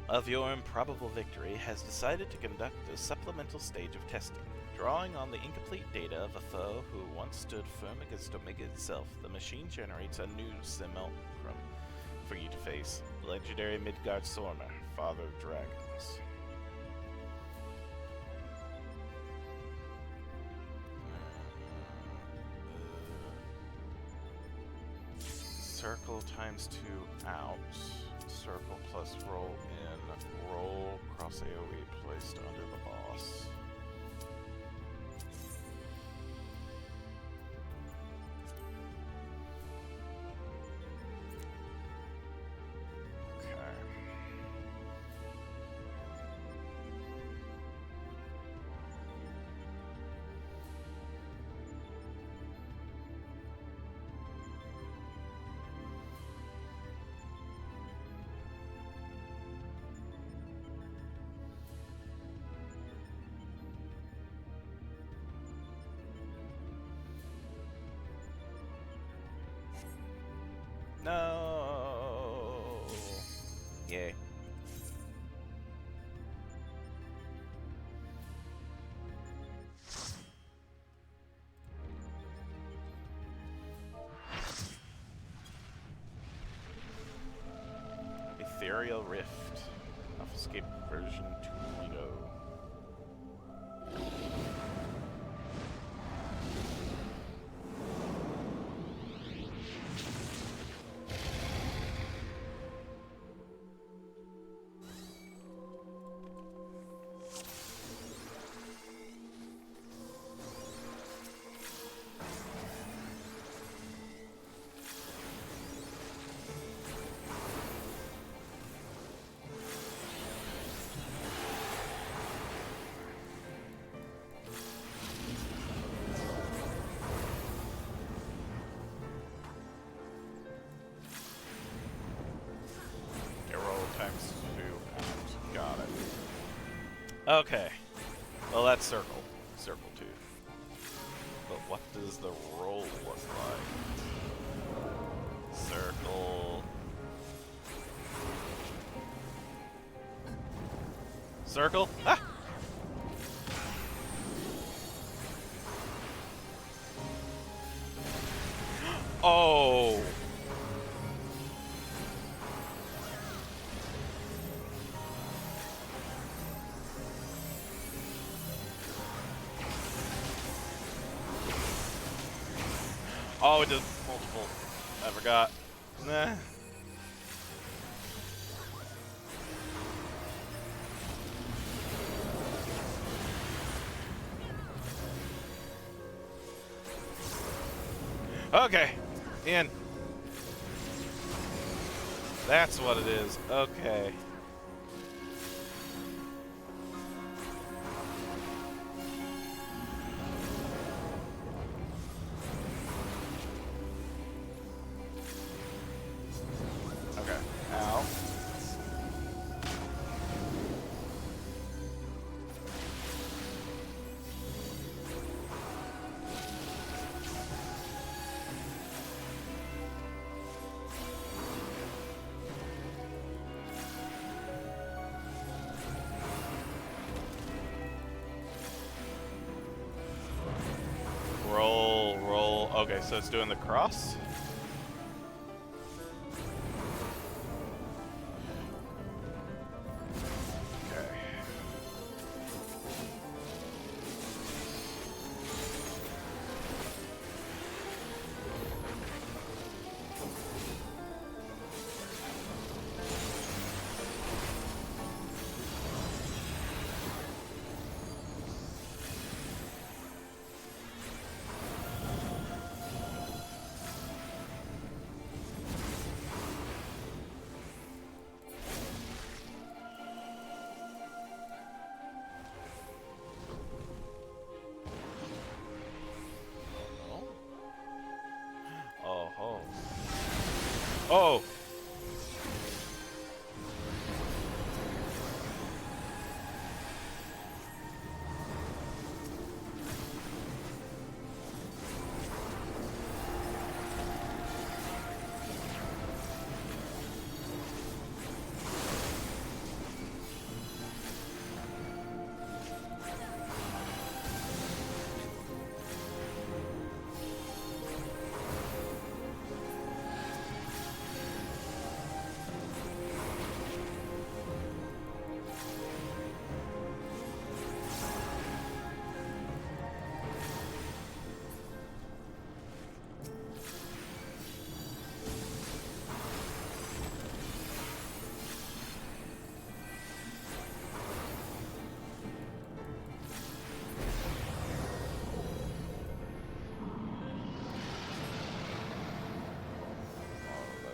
Of your improbable victory, has decided to conduct a supplemental stage of testing. Drawing on the incomplete data of a foe who once stood firm against Omega itself, the machine generates a new simulacrum for you to face. Legendary Midgard Sormer, Father of Dragons. Circle times 2 out. Circle plus roll in. Roll cross AoE placed under the boss. No. Yay. Ethereal Rift. Alphascape version 2.0. Times 2 out. Got it. Okay. Well, that's circle. Circle 2. But what does the roll look like? Circle. Circle. Ah! Oh! Oh, it does multiple. I forgot. Nah. Okay. In. That's what it is. Okay. Roll, roll. Okay, so it's doing the cross? Okay. Oh!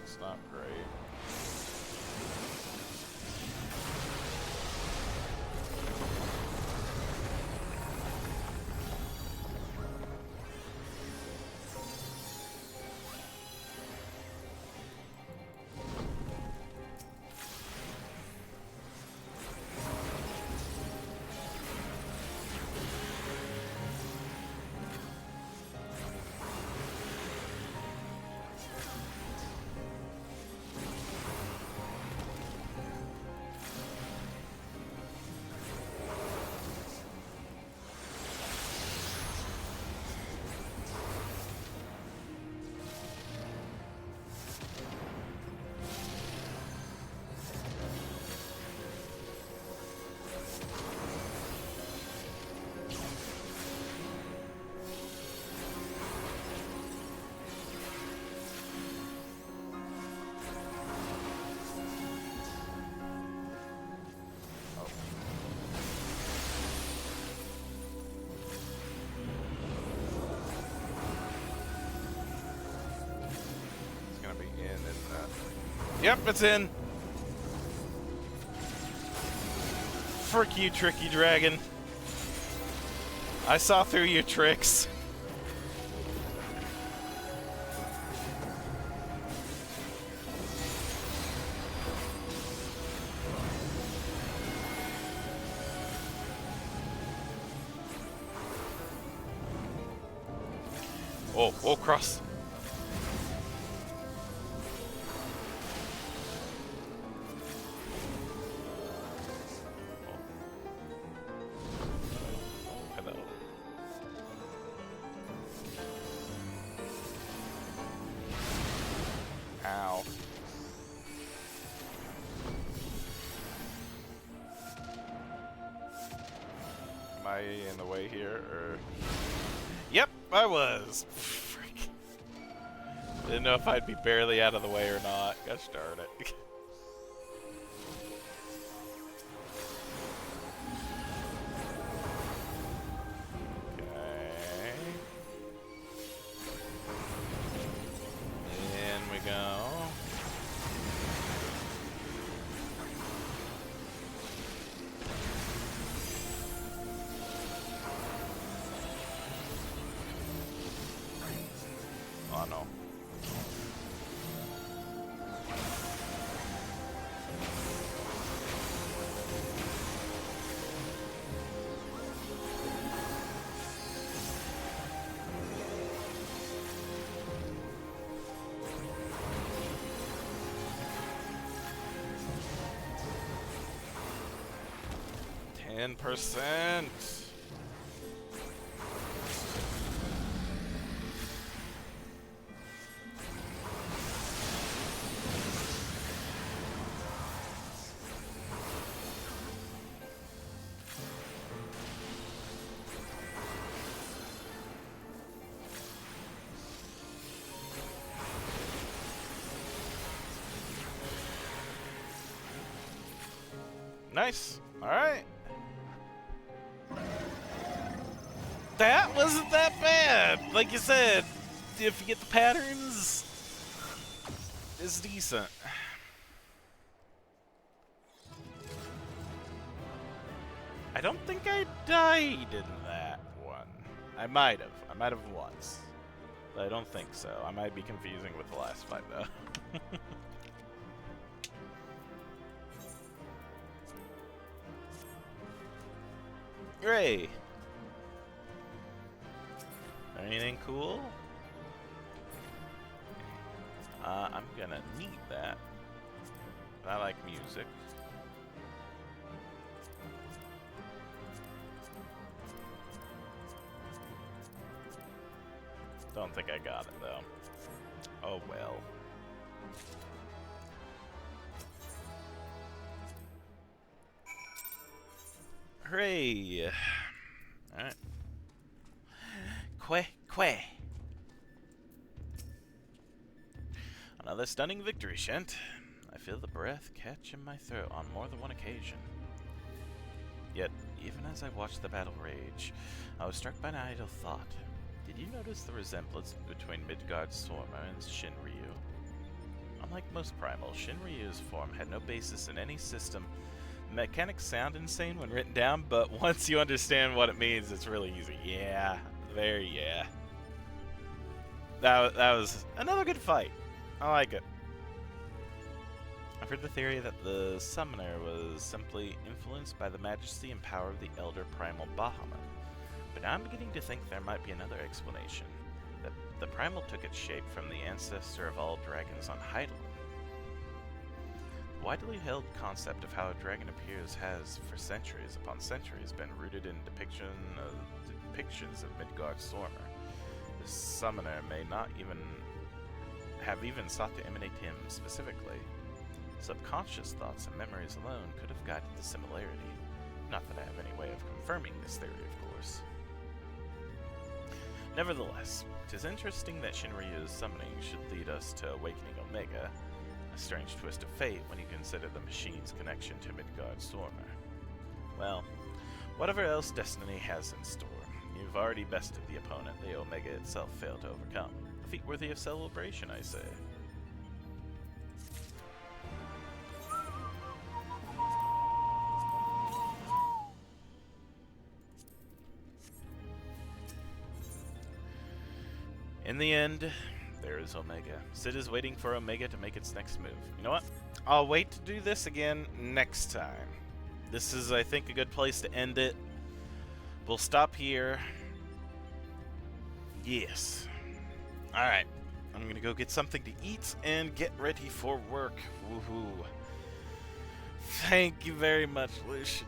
That's not great. Yep, it's in. Frick you, tricky dragon. I saw through your tricks. Oh, cross. Ow. Am I in the way here, or? Yep, I was. Frick. Didn't know if I'd be barely out of the way or not. Gosh darn it. Oh no. %. Nice. All right. That wasn't that bad. Like you said, if you get the patterns, it's decent. I don't think I died in that one. I might have. I might have once. But I don't think so. I might be confusing with the last fight, though. Hooray! Anything cool? I'm gonna need that. I like music. Don't think I got it, though. Oh well. Hooray! Alright. Quay. Another stunning victory, Shent. I feel the breath catch in my throat on more than one occasion. Yet, even as I watched the battle rage, I was struck by an idle thought. Did you notice the resemblance between Midgard's Swarmer and Shinryu? Unlike most primals, Shinryu's form had no basis in any system. Mechanics sound insane when written down, but once you understand what it means, it's really easy. Yeah, yeah. That was another good fight. I like it. I've heard the theory that the summoner was simply influenced by the majesty and power of the elder primal Bahamut. But now I'm beginning to think there might be another explanation. That the primal took its shape from the ancestor of all dragons on Hydaelyn. The widely held concept of how a dragon appears has, for centuries upon centuries, been rooted in depictions of Midgard's Swarmer. The summoner may not have even sought to imitate him specifically. Subconscious thoughts and memories alone could have guided the similarity. Not that I have any way of confirming this theory, of course. Nevertheless, it is interesting that Shinryu's summoning should lead us to awakening Omega, a strange twist of fate when you consider the machine's connection to Midgard's Swarmer. Well, whatever else destiny has in store, you've already bested the opponent the Omega itself failed to overcome. A feat worthy of celebration, I say. In the end, there is Omega. Sid is waiting for Omega to make its next move. You know what? I'll wait to do this again next time. This is, I think, a good place to end it. We'll stop here. Yes. Alright. I'm gonna go get something to eat and get ready for work. Woohoo. Thank you very much, Lucian.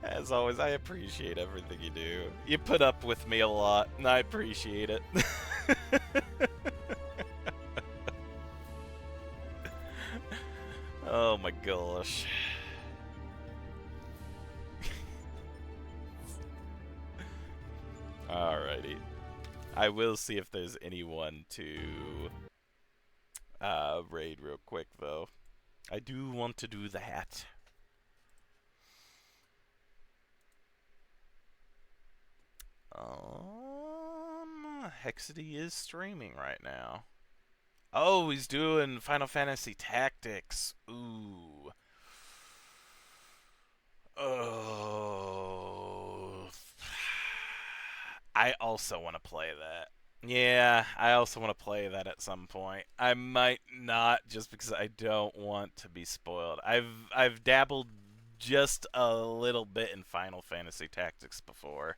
As always, I appreciate everything you do. You put up with me a lot, and I appreciate it. Oh my gosh. Alrighty. I will see if there's anyone to raid real quick, though. I do want to do that. XIV is streaming right now. Oh, he's doing Final Fantasy Tactics. Ooh. Oh. I also want to play that. Yeah, I also want to play that at some point. I might not, just because I don't want to be spoiled. I've dabbled just a little bit in Final Fantasy Tactics before.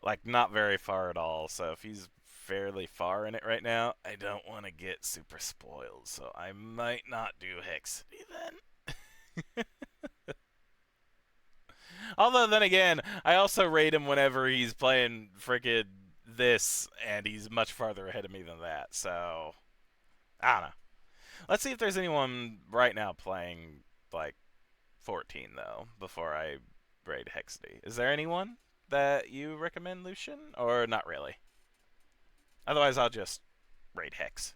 Like, not very far at all, so if he's fairly far in it right now, I don't want to get super spoiled, so I might not do Hexity then. Although, then again, I also rate him whenever he's playing frickin' this, and he's much farther ahead of me than that, so I don't know. Let's see if there's anyone right now playing, like, 14, though, before I raid Hexity. Is there anyone that you recommend, Lucian? Or not really? Otherwise, I'll just raid Hex.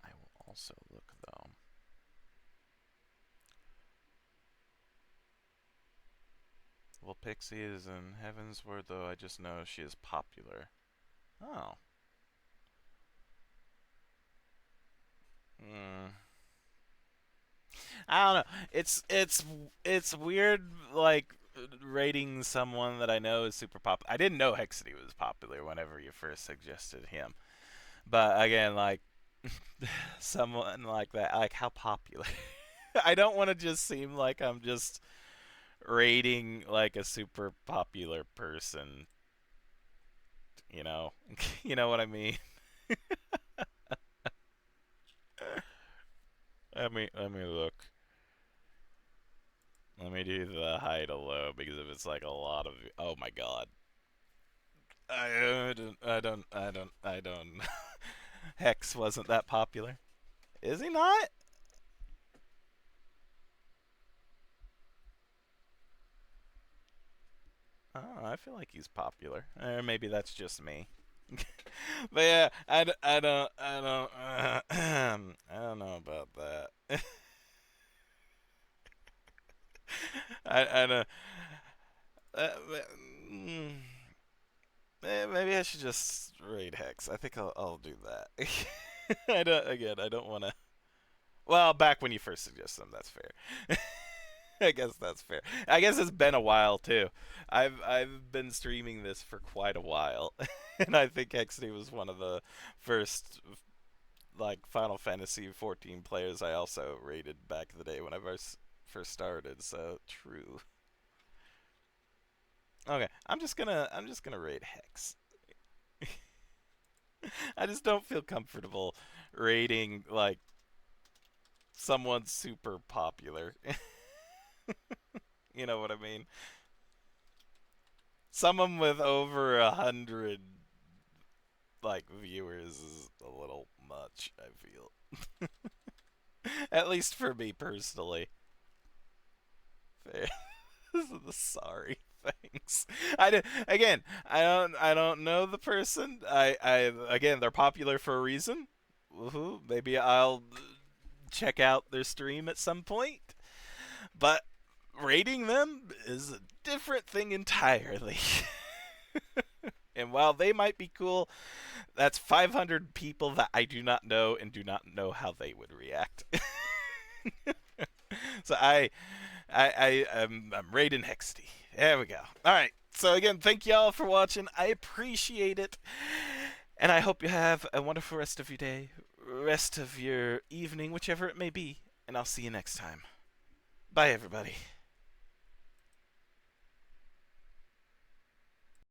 I will also look, though. Pixie is in Heaven's Word, though I just know she is popular. Oh. Hmm. I don't know. It's weird, like rating someone that I know is super pop. I didn't know Hexity was popular whenever you first suggested him. But again, like someone like that, like how popular. I don't want to just seem like I'm just rating like a super popular person. You know, you know what I mean. Let me look. Let me do the high to low because if it's like a lot of, oh my god, I don't. Hex wasn't that popular. Is he not? Oh, I feel like he's popular. Or maybe that's just me. But yeah, I don't know about that. I don't. Mm, maybe I should just raid Hex. I think I'll do that. I don't want to. Well, back when you first suggested them, that's fair. I guess that's fair. I guess it's been a while too. I've been streaming this for quite a while, and I think XD was one of the first like Final Fantasy 14 players I also rated back in the day when I first started. So true. Okay, I'm just gonna rate Hex. I just don't feel comfortable rating like someone super popular. You know what I mean? Someone with over 100 like viewers is a little much. I feel, at least for me personally. Fair. Sorry. Thanks. Again. I don't know the person. Again, they're popular for a reason. Woohoo! Maybe I'll check out their stream at some point. But rating them is a different thing entirely. And while they might be cool, that's 500 people that I do not know and do not know how they would react. So I'm raiding Hexty. There we go. All right. So again, thank y'all for watching. I appreciate it, and I hope you have a wonderful rest of your day, rest of your evening, whichever it may be. And I'll see you next time. Bye, everybody.